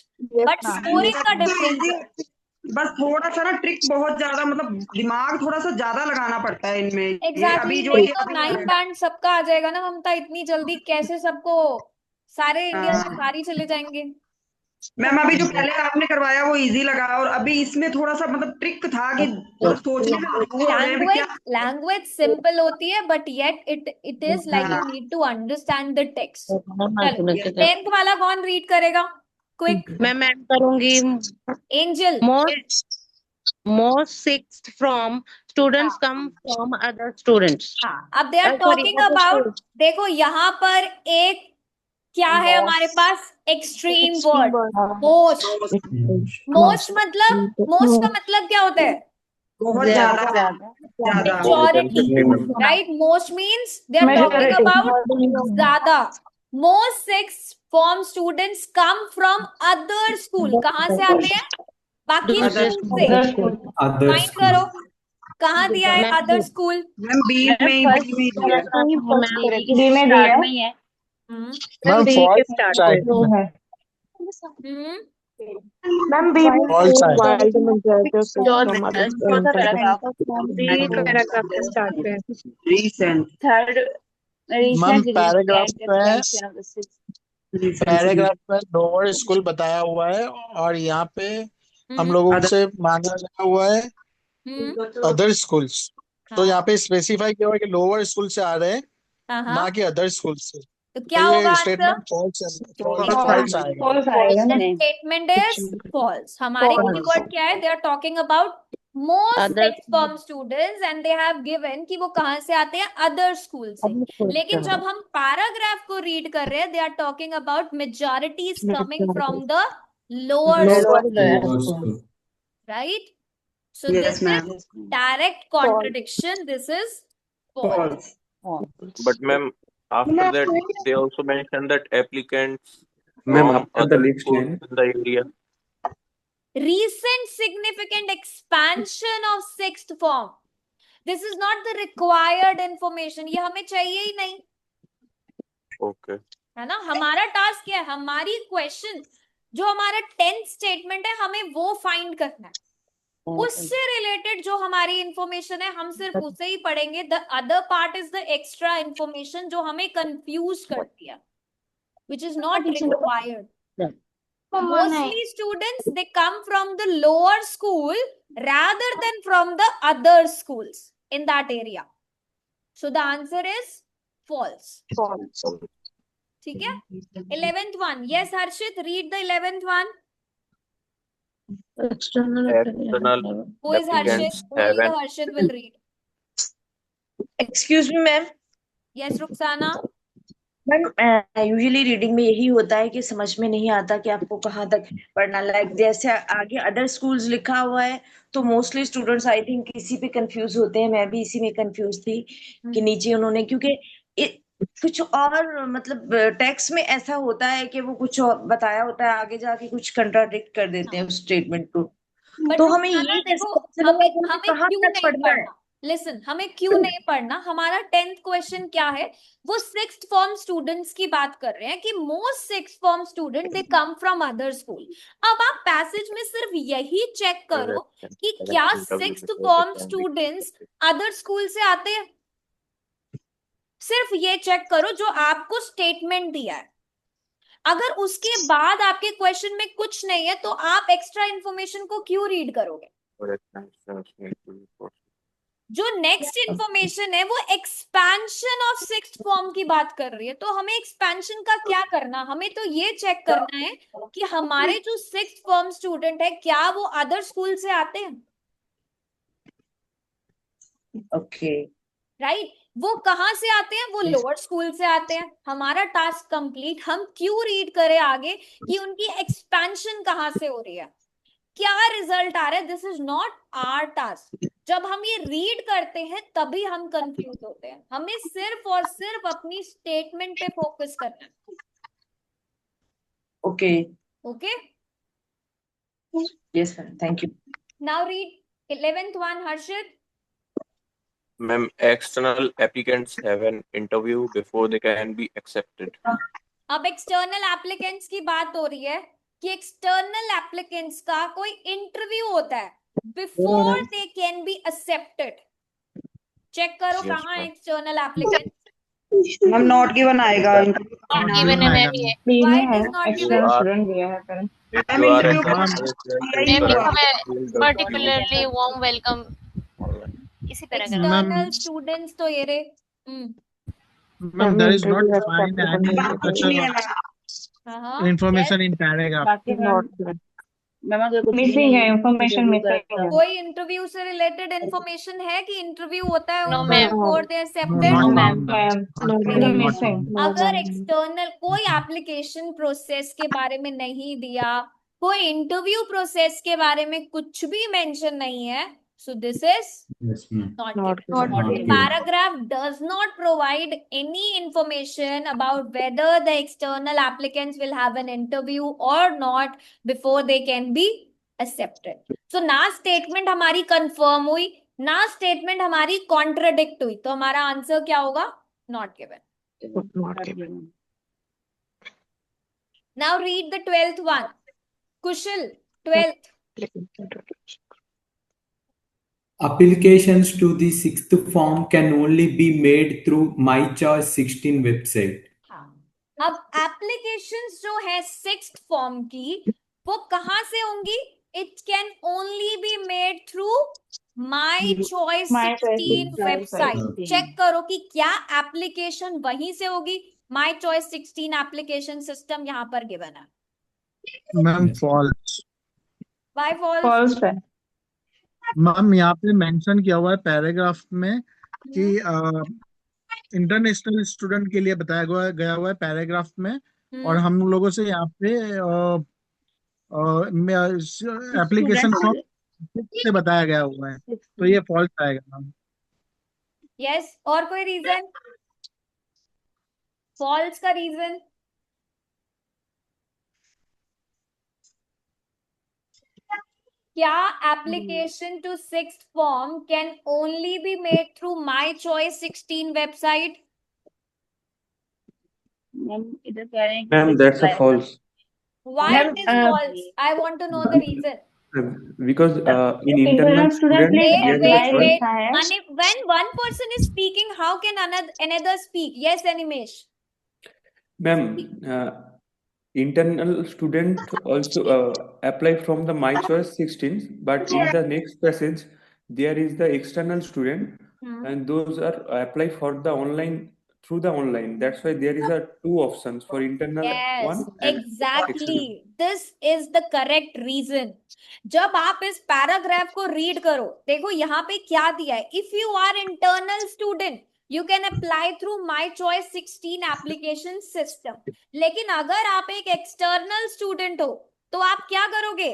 But scoring का डिफरेंस है. बस थोड़ा सा ना ट्रिक बहुत ज्यादा, मतलब दिमाग थोड़ा सा ज्यादा लगाना पड़ता है इनमें. Exactly. नहीं तो 9 बैंड सबका आ जाएगा ना ममता. इतनी जल्दी कैसे सबको, सारे इंडिया में सारी चले जाएंगे. मैम अभी जो पहले आपने करवाया वो इजी लगा, और अभी इसमें थोड़ा सा मतलब ट्रिक था कि सोचने में लैंग्वेज सिंपल होती है but yet it is like you need to understand the text. 10th वाला कौन रीड करेगा? क्विक. मैं करूंगी. Angel. Most sixth from students come from other students. हाँ, अब दे आर टॉकिंग अबाउट, देखो यहाँ पर एक क्या है हमारे पास? Extreme word. मोस्ट. मोस्ट मतलब, मोस्ट का मतलब क्या होता है? बहुत ज्यादा. Majority, right? Most means they are talking about ज्यादा. Most sixth form students come from other school. कहाँ से आते हैं? बाकी स्कूल से. फाइंड करो कहाँ दिया है अदर स्कूल. बी में दिया है. मैम फॉल्स साइड में. मैम बी में False side. Recent. Third ma'am paragraph में लोअर स्कूल बताया हुआ है और यहाँ पे हम लोगों से मांगा गया हुआ है अदर स्कूल्स. तो यहाँ पे स्पेसिफाई किया हुआ है कि लोअर स्कूल से आ रहे हैं, ना कि अदर स्कूल से. तो क्या होगा आंसर? स्टेटमेंट फॉल्स आएगा. Statement is false. हमारी कीवर्ड क्या है? They are talking about most sixth form students and they have given कि वो कहाँ से आते हैं? अदर स्कूल से. लेकिन जब हम पैराग्राफ को रीड कर रहे हैं, they are talking about majority is coming from the lower school, right? So this is direct contradiction. This is false. But ma'am, after that they also mentioned that applicants Ma'am, from after the other next schools line. in the area. Recent significant expansion of sixth form. This is not the required information. ये हमें चाहिए ही नहीं. Okay. है ना? हमारा task क्या है? हमारी क्वेश्चन जो हमारा 10th स्टेटमेंट है, हमें वो फाइंड करना है. उससे रिलेटेड जो हमारी इंफॉर्मेशन है, हम सिर्फ उसे ही पढ़ेंगे. The other part is the extra information जो हमें कंफ्यूज करती है, which is not required. Mostly students, they come from the lower school rather than from the other schools in that area. So the answer is false. ठीक है? 11th one. Yes, Harshit, read the 11th one. External Who is Harshit? applicants Who is have the an Harshit will read. Excuse me ma'am. Yes Rukhsana. Ma'am usually reading में यही होता है कि समझ में नहीं आता कि आपको कहाँ तक पढ़ना, लाइक जैसे आगे अदर स्कूल्स लिखा हुआ है तो मोस्टली स्टूडेंट्स आई थिंक इसी पे कंफ्यूज होते हैं। मैं भी इसी में कंफ्यूज थी कि नीचे उन्होंने, क्योंकि कुछ और मतलब टेक्स्ट में ऐसा होता है कि वो कुछ और बताया होता है, आगे जाके कुछ कंट्राडिक्ट कर देते हैं उस स्टेटमेंट को। बट तो हमें रुखसाना ये देखो, कैसे पता चलेगा कि हमें हमें कहाँ क्यों तक नहीं पढ़ना है? पढ़ना, लिसन, हमें क्यों नहीं पढ़ना। हमारा 10th क्वेश्चन क्या है, वो 6th फॉर्म स्टूडेंट्स की बात कर रहे हैं कि most 6th form student they come from other school. अब आप पैसेज में सिर्फ यही चेक करो कि क्या 6th form students other school से आते हैं, सिर्फ ये चेक करो जो आपको स्टेटमेंट दिया है। अगर उसके बाद आपके क्वेश्चन में कुछ नहीं है तो आप एक्स्ट्रा इंफॉर्मेशन को क्यों रीड करोगे। जो नेक्स्ट इंफॉर्मेशन है वो एक्सपेंशन ऑफ 6th फॉर्म की बात कर रही है, तो हमें एक्सपेंशन का क्या करना, हमें तो ये चेक करना है कि हमारे जो 6th फॉर्म स्टूडेंट है क्या वो अदर स्कूल से आते हैं। ओके राइट, वो कहाँ से आते हैं, वो लोअर स्कूल से आते हैं। हमारा टास्क कंप्लीट। हम क्यों रीड करें आगे कि उनकी एक्सपेंशन कहाँ से हो रही है, क्या रिजल्ट आ रहा है। This is not our task. जब हम ये रीड करते हैं तभी हम कंफ्यूज होते हैं। हमें सिर्फ और सिर्फ अपनी स्टेटमेंट पे फोकस करना है। Okay okay, yes ma'am, thank you. Now read 11th one, Harshit. Ma'am, external applicants have an interview before they can be accepted. अब एक्सटर्नल एप्लीकेंट्स की बात हो रही है कि एक्सटर्नल एप्लीकेंट्स का कोई इंटरव्यू होता है before they can be accepted. Check करो Yes, कहाँ ma'am. External applicant. Ma'am not given आएगा। नॉट गिवन है मैम ये। Why it is not If you given? are, if ma'am you are interview an में aspiring ma'am student लिखा currently है in the particularly warm welcome, इसी paragraph. External students तो ये रे। Ma'am, there is not defined any such information in paragraph. Missing है information, missing है। कोई इंटरव्यू से रिलेटेड इंफॉर्मेशन है कि इंटरव्यू होता है नो उनका ma'am. Before they No, accepted. no, ma'am ma'am. Ma'am Not missing. अगर एक्सटर्नल कोई एप्लीकेशन प्रोसेस के बारे में नहीं दिया, कोई इंटरव्यू प्रोसेस के बारे में कुछ भी मेंशन नहीं है, सो this is Yes, ma'am. not given. Paragraph does not provide any information about whether the external applicants will have an interview or not before they can be accepted. So ना statement हमारी confirm हुई, ना statement हमारी contradict हुई, तो हमारा answer क्या होगा, not given. Now read the 12th one. Kushal, 12th. Applications to the 6th form can only be made through My Choice 16 website. अब एप्लीकेशंस जो है 6th फॉर्म की वो कहां से होंगी, it can only be made through my choice 16 website. Check करो कि क्या एप्लीकेशन वहीं से होगी। माई चॉइस 16 एप्लीकेशन सिस्टम यहाँ पर गिवन है। Ma'am, false. Why false? False है। मैम यहाँ पे मेंशन किया हुआ है पैराग्राफ में कि इंटरनेशनल स्टूडेंट के लिए बताया गया हुआ है पैराग्राफ में, और हम लोगों से यहाँ पे एप्लीकेशन फॉर्म से बताया गया हुआ है, तो ये फॉल्स आएगा मैम। यस, और कोई रीजन फॉल्स का रीजन? क्या application to 6th form can only be made through my choice 16 website? Ma'am इधर कह रहे हैं Ma'am, that's a false. Why it is false? I want to know the reason. Because in internal student, Wait. When one person is speaking, how can another speak? Yes, Animesh. Ma'am, internal student also apply from the My Choice 16, but in the next passage there is the external student, and those are apply for the online through the online. That's why there is a two options for internal Yes, one and external. exactly. This is the correct reason. जब आप इस paragraph को read करो, देखो यहाँ पे क्या दिया है. If you are internal student, you can apply through My Choice 16 application system. लेकिन अगर आप एक external student हो, तो आप क्या करोगे?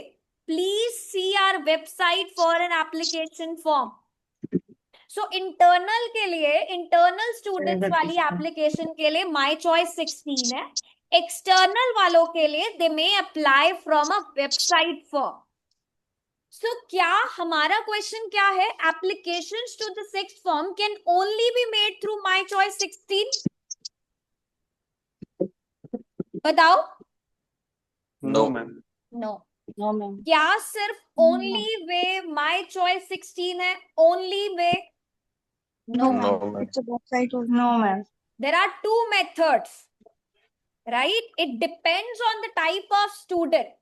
Please see our website for an application form. So internal के लिए, इंटरनल स्टूडेंट्स वाली एप्लीकेशन के लिए माई चॉइस 16 है. एक्सटर्नल वालों के लिए they may apply from a website form. So क्या हमारा क्वेश्चन क्या है? Applications to the sixth form can only be made through my choice 16. बताओ. No, ma'am. No. No ma'am. क्या सिर्फ ओनली वे माई चॉइस 16 है? Only way? No, No, ma'am. ma'am. It's a website of no ma'am. There are two methods, right? It depends on the type of student.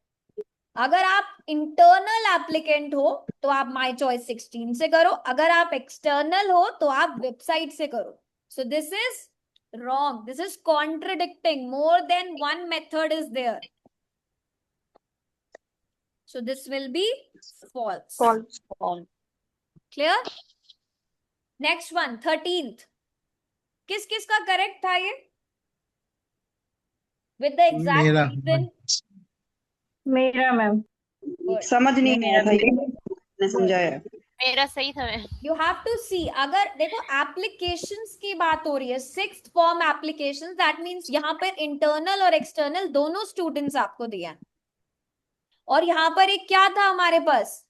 अगर आप internal applicant हो तो आप माई choice 16 से करो. अगर आप एक्सटर्नल हो तो आप वेबसाइट से करो. सो this is wrong. This is contradicting. More than one method is there. So this will be false. false. Clear? Next one, 13th. किस किस का करेक्ट था ये? With the exact मेरा reason. मेरा मैम. Good. समझ नहीं आया था ये, मैंने समझाया. मेरा सही था. मैं You have to see. अगर देखो एप्लीकेशंस की बात हो रही है, sixth form applications, that means यहाँ पर इंटरनल और एक्सटर्नल दोनों स्टूडेंट्स आपको दिया. और यहाँ पर एक क्या था हमारे पास?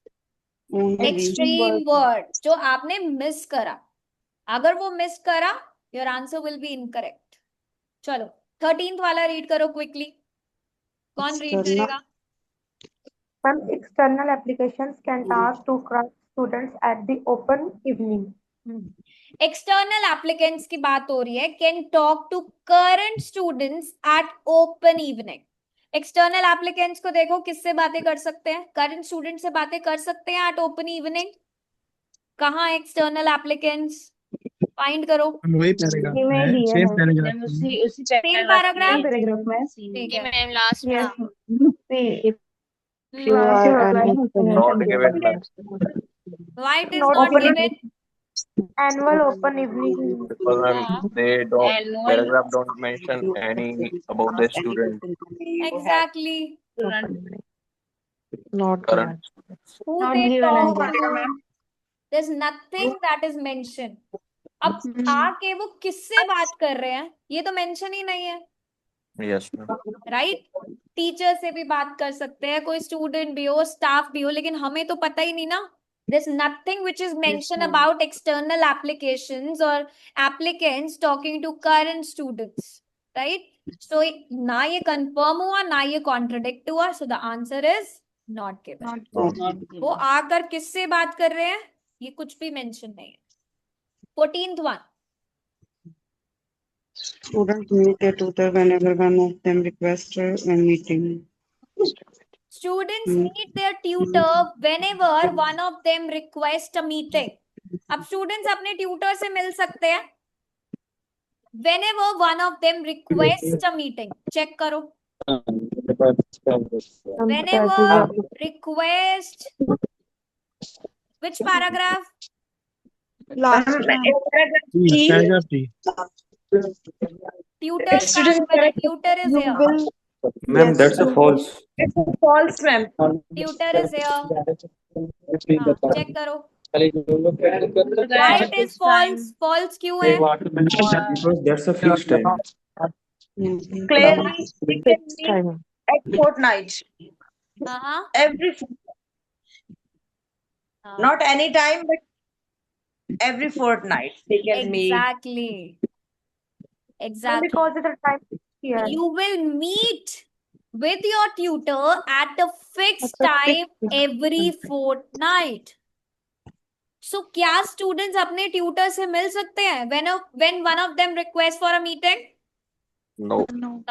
एक्सट्रीम वर्ड, जो आपने मिस करा. अगर वो मिस करा, your answer will be incorrect. चलो 13th वाला रीड करो क्विकली. कौन रीड करेगा? Some external applications can task to crack students at the open evening. External applicants की बात हो रही है. Can talk to current students at open evening. External applicants को देखो किससे बातें कर सकते हैं? करंट स्टूडेंट से बातें कर सकते हैं एट ओपन इवनिंग. कहाँ एक्सटर्नल एप्लीकेंट्स? फाइंड करो. वही पैराग्राफ है, सेम पैराग्राफ. उसी सेम पैराग्राफ. पैराग्राफ में. ठीक है. मैम लास्ट में. Not given, ma'am. Why it is not given? Annual open evening. Because they don't, paragraph don't mention any about the student. Exactly. Not Current. Who Not they given talk and to. There's nothing that is mentioned. अब आके वो किससे बात कर रहे हैं ये तो मेंशन ही नहीं है. Yes, ma'am. राइट. टीचर से भी बात कर सकते हैं, कोई स्टूडेंट भी हो, स्टाफ भी हो, लेकिन हमें तो पता ही नहीं ना. There's nothing which is mentioned about external applications or applicants talking to current students, right? So ना ये confirm हुआ ना ये contradict हुआ. So the answer is not given. वो आकर किससे बात कर रहे हैं ये कुछ भी mention नहीं है. 14th one. Students meet a tutor whenever one of them requests a meeting. Students meet their tutor whenever one of them request a meeting. अब students अपने tutor से मिल सकते हैं whenever one of them request a meeting. Check करो. Whenever request. Which paragraph? Last paragraph थी. Tutor comes when a tutor is you here. will Ma'am, that's a false. It's false, ma'am. Tutor is here. Check करो. Why it is false? False क्यों है? Because that's a fixed time. Clearly, we can meet at fortnight. हाँ. Every not any time, but every fortnight they can meet. Exactly. Exactly. Because of the time here. You will meet with your tutor at a fixed time every fortnight. So क्या students अपने tutor से मिल सकते हैं when one of them requests for a meeting? No. No.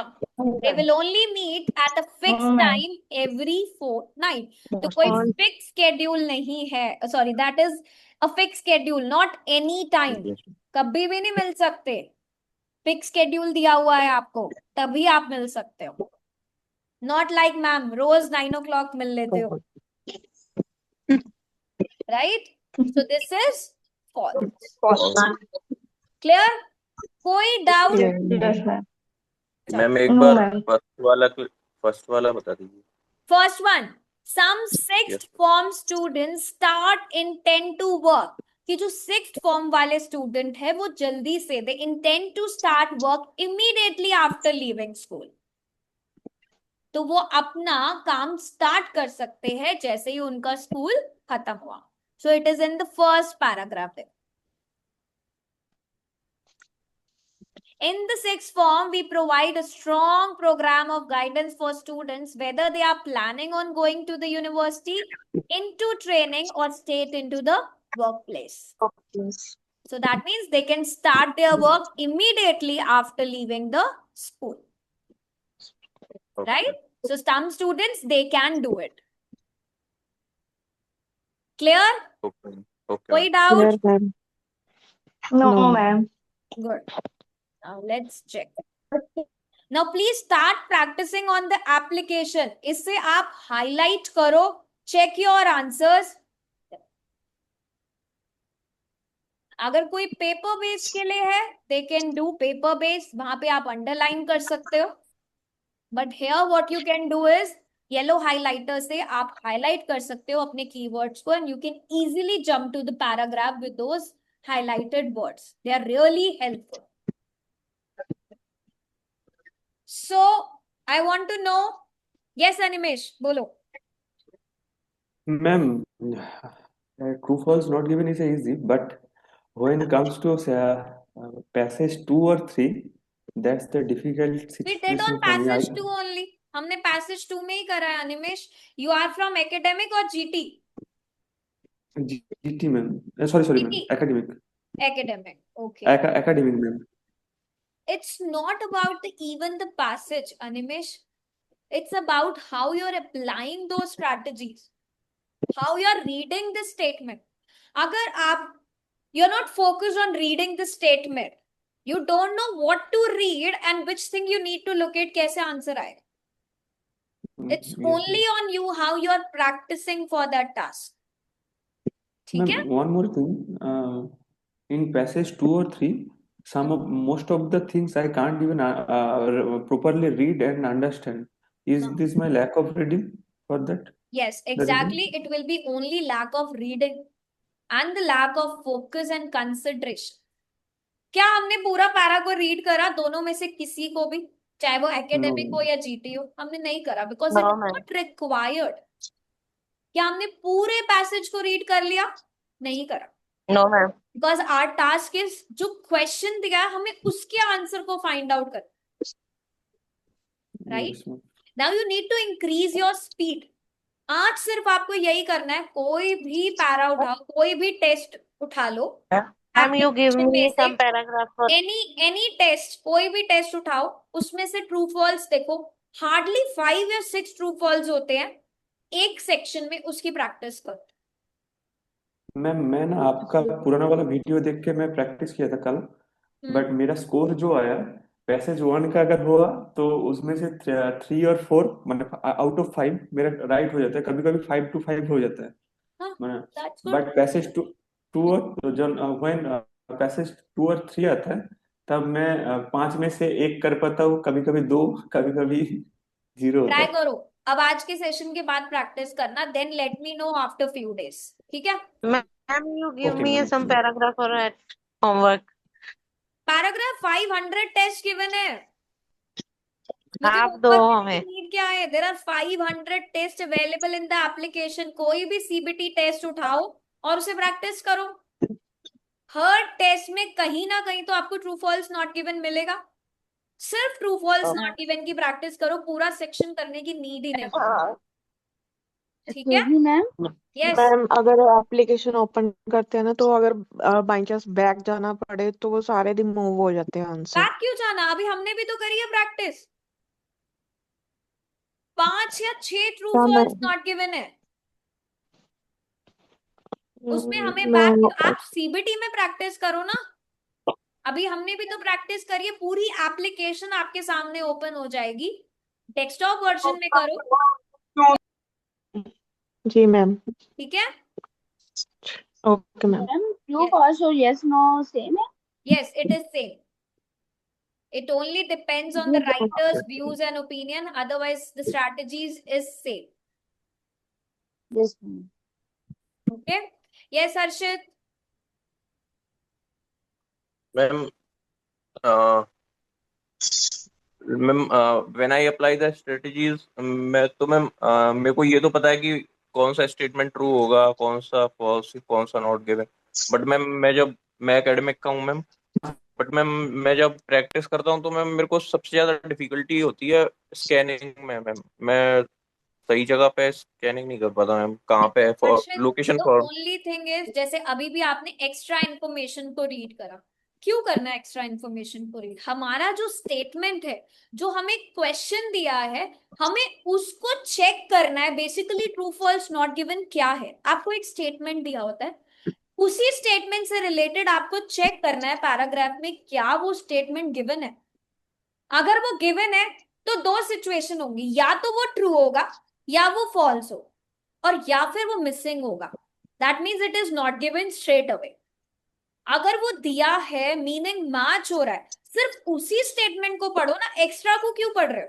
They will only meet at a fixed time every fortnight. तो कोई fixed schedule नहीं है. Sorry, that is a fixed schedule, not any time. कभी भी नहीं मिल सकते. Fix schedule दिया हुआ है आपको, तभी आप मिल सकते हो। नॉट लाइक मैम रोज 9 o'clock मिल लेते हो, राइट? So this is false. Clear? कोई डाउट? Yes ma'am. मैम एक नो बार मैम। फर्स्ट वाला बता दीजिए। First one, some sixth form students start intend to work. कि जो सिक्स्थ फॉर्म वाले स्टूडेंट है वो जल्दी से they intend to start work immediately after leaving school. तो वो अपना काम स्टार्ट कर सकते हैं जैसे ही उनका स्कूल खत्म हुआ। So it is in the first paragraph. In the sixth form, we provide a strong program of guidance for students, whether they are planning on going to the university, into training, or straight into the workplace. So that means they can start their work immediately after leaving the school. Right? So some students, they can do it. Clear? Okay. Koi doubt? No ma'am. Good. Now let's check. Now please start practicing on the application. इससे आप highlight करो, check your answers. अगर कोई paper based के लिए है, they can do paper based, वहां पे आप अंडरलाइन कर सकते हो. But here what you can do is yellow highlighter से आप highlight कर सकते हो अपने keywords को, and you can easily jump to the paragraph with those highlighted words. They are really helpful. So I want to know. Yes, Animesh, bolo. Ma'am, true false not given is easy, but when it comes to passage 2 or 3, that's the difficult We did situation on for me. passage 2 only. हमने passage 2 में ही करा है Animesh. You are from academic or GT? GT ma'am. Sorry ma'am. Academic. Academic. Okay. Academic ma'am. It's not about even the passage, Animesh. It's about how you're applying those strategies. How you're reading the statement. अगर आप you're not focused on reading the statement, you don't know what to read and which thing you need to look at, कैसे answer आएगा. It's only on you how you're practicing for that task. ठीक है? Ma'am, one more thing. In passage 2 or 3, most of the things I can't even properly read and understand. Is this my lack of reading for that? Yes, exactly. It will be only lack of reading and the lack of focus and concentration. क्या हमने पूरा para को read करा दोनों में से किसी को भी, चाहे वो एकेडमिक हो या जीटी हो? हमने नहीं करा because it is not required. क्या हमने पूरे पैसेज को रीड कर लिया? नहीं करा. No ma'am. Because our task is जो क्वेश्चन दिया है हमें उसके आंसर को फाइंड आउट कर. Right? Now you need to increase your speed. आज सिर्फ आपको यही करना है. कोई भी पैरा उठाओ, कोई भी टेस्ट उठा लो. Ma'am, you give me some paragraph for any test, कोई भी टेस्ट उठाओ, उसमें से ट्रू फॉल्स देखो. हार्डली 5 या 6 ट्रू फॉल्स होते हैं एक सेक्शन में. उसकी प्रैक्टिस कर. मैम मैं ना आपका पुराना वाला वीडियो देख के मैं प्रैक्टिस किया था कल, बट मेरा स्कोर जो आया पैसेज 1 का अगर हुआ तो उसमें से 3 और 4 मतलब आउट ऑफ 5 मेरा राइट हो जाता है. कभी कभी 5 to 5 हो जाता है. बट पैसेज 2 और जब व्हेन पैसेज 2 और 3 आता है तब मैं 5 में से 1 कर पाता हूँ, कभी कभी 2, कभी कभी 0 होता ट्राई है. करो. अब आज के सेशन के बाद प्रैक्टिस करना, then let me know after few days. ठीक है? Ma'am, you give Okay, me ma'am. some paragraph or at homework. Paragraph 500 test given है. आप दो हमें. नीड क्या है? There are 500 test available in the application. कोई भी सीबीटी टेस्ट उठाओ और उसे प्रैक्टिस करो. हर टेस्ट में कहीं ना कहीं तो आपको ट्रू फॉल्स नॉट गिवन मिलेगा. सिर्फ ट्रू फॉल्स नॉट गिवन की प्रैक्टिस करो. पूरा सेक्शन करने की नीड ही नहीं. ठीक है मैम? यस मैम अगर एप्लीकेशन ओपन करते हैं ना तो अगर बाई चांस बैक जाना पड़े तो वो सारे रिमूव हो जाते हैं आंसर. बैक क्यों जाना? अभी हमने भी तो करी है प्रैक्टिस. 5 या 6 ट्रू फॉल्स नॉट गिवन है. उसमें हमें बैक. आप सीबीटी में प्रैक्टिस करो ना. अभी हमने भी तो प्रैक्टिस करी है, पूरी एप्लीकेशन आपके सामने ओपन हो जाएगी, डेस्कटॉप वर्जन में करो। जी मैम। ठीक है, okay ma'am. Ma'am true false और यस नो सेम है? yes, it is same. It only depends on the writer's views and opinion, otherwise the strategies is same. Yes ma'am. Okay, yes Harshit. Ma'am ma'am when I apply the strategies, मैं तो ma'am मेरे को ये तो पता है कि कौन सा स्टेटमेंट ट्रू होगा, कौन सा फॉल्स, कौन सा नॉट गिवन, बट मैम मैं एकेडमिक का हूँ मैम, बट मैम मैं जब प्रैक्टिस करता हूँ तो मैम मेरे को सबसे ज्यादा डिफिकल्टी होती है स्कैनिंग में मैम। मैं सही जगह पे स्कैनिंग नहीं कर पाता मैम, कहाँ पे है Harshit, location the for. only thing is, जैसे अभी भी आपने एक्स्ट्रा इन्फॉर्मेशन को रीड करा, क्यों करना है एक्स्ट्रा इन्फॉर्मेशन को रीड? हमारा जो स्टेटमेंट है, जो हमें क्वेश्चन दिया है, हमें उसको चेक करना है। Basically true false not given क्या है, आपको एक स्टेटमेंट दिया होता है, उसी स्टेटमेंट से रिलेटेड आपको चेक करना है पैराग्राफ में क्या वो स्टेटमेंट गिवन है। अगर वो गिवन है तो दो सिचुएशन होंगी, या तो वो ट्रू होगा या वो फॉल्स हो, और या फिर वो मिसिंग होगा। That means it is not given straight away. अगर वो दिया है, मीनिंग मैच हो रहा है, सिर्फ उसी स्टेटमेंट को पढ़ो ना, एक्स्ट्रा को क्यों पढ़ रहे हो?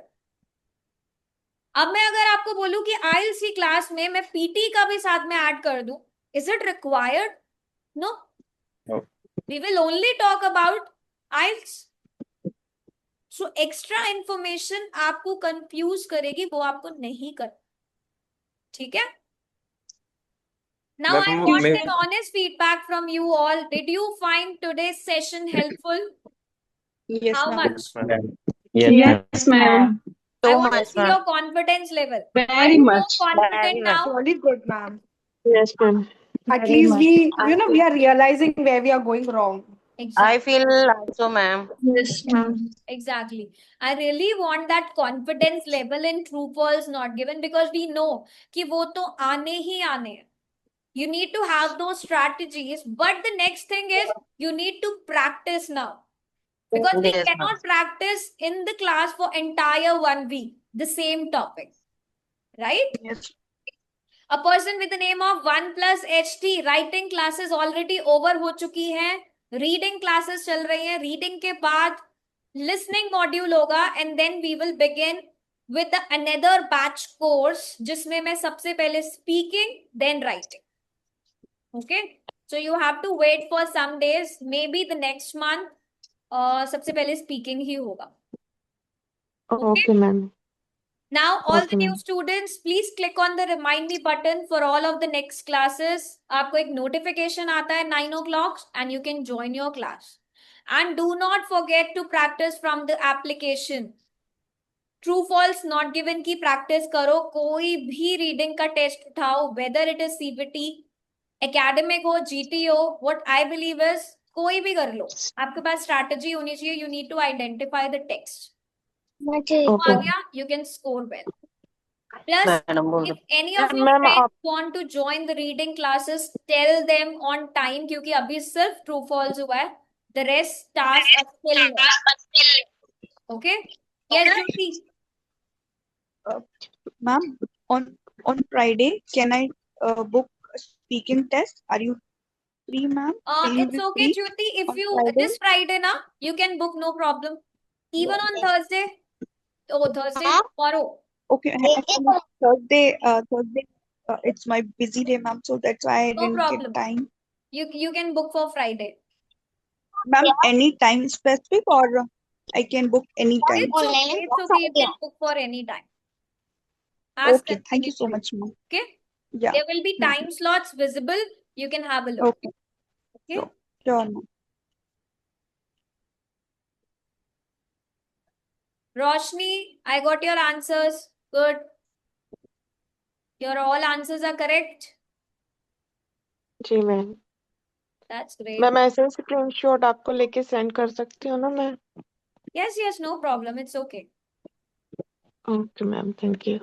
अब मैं अगर आपको बोलूं कि आईएलटीएस की क्लास में मैं पीटी का भी साथ में ऐड कर दूं, is it required? No, we will only talk about IELTS. So extra information आपको कंफ्यूज करेगी, वो आपको नहीं कर। ठीक है, now I want an honest feedback from you all. Did you find today's session helpful? Yes, How ma'am. much? Yes, ma'am. I want to see your confidence level. Are Very you much. more confident now? Really good, ma'am. Yes ma'am. At Very least much. we are realizing where we are going wrong. I feel also, ma'am. Yes, ma'am. Exactly. I really want that confidence level in true false not given, because we know कि वो तो आने ही आने हैं. You need to have those strategies, but the next thing is you need to practice now, because we Yes, ma'am. cannot practice in the class for entire 1 week the same topic, right? Yes. A person with the name of 1+HT, writing classes already over हो चुकी हैं, reading classes चल रही हैं, reading के बाद listening module होगा, and then we will begin with another batch course जिसमें मैं सबसे पहले speaking then writing. Okay, so you have to wait for some days, maybe the next month. सबसे पहले speaking ही होगा. Okay ma'am. Now, all Okay, the new ma'am. students, please click on the remind me button for all of the next classes. आपको एक notification आता है 9 o'clock and you can join your class. And do not forget to practice from the application. True false not given की practice करो, कोई भी reading का test उठाओ, whether it is CBT, academic हो, GT हो, what I believe is कोई भी कर लो, आपके पास strategy होनी चाहिए. You need to identify the text. Okay. आ गया, you can score well. Plus, if any of your Ma'am, friends want to join the reading classes, tell them on time, क्योंकि अभी सिर्फ true false हुआ है. The rest tasks are still left. Okay? Yes, Jyoti. Ma'am, on Friday, can I book a speaking test? Are you free, ma'am? Will you It's be okay, free Jyoti. If on you Friday? this Friday na, you can book, no problem. Even on Thursday. Oh, Thursday tomorrow. Okay, actually, Thursday, it's my busy day, ma'am, so that's why I No didn't problem. get time. You can book for Friday. Ma'am, any time specific or I can book any time? It's okay. It's okay. You can book for any time. As Okay, thank you so much, ma'am. Okay. Yeah. There will be ma'am. time slots visible. You can have a look. Okay. Okay. Sure, ma'am. Roshni, I got your answers. Good. Your all answers are correct. जी ma'am. That's great. Ma'am ऐसे screenshot आपको लेके send कर सकती हूँ ना मैं? Yes, no problem. It's okay. Okay ma'am, thank you.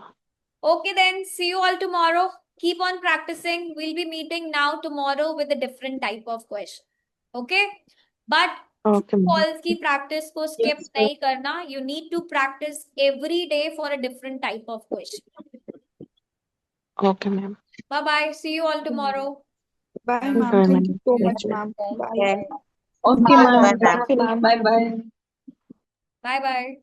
Okay, then see you all tomorrow. Keep on practicing. We'll be meeting now tomorrow with a different type of question. Okay? But Okay, ma'am. False की practice को skip नहीं करना. You need to practice every day for a different type of question. Okay, ma'am. Bye bye. See you all tomorrow. Bye, Okay, ma'am. Thank ma'am. you so Thank much, you. ma'am. Bye. Okay, Bye, ma'am. ma'am. Bye bye. Bye bye.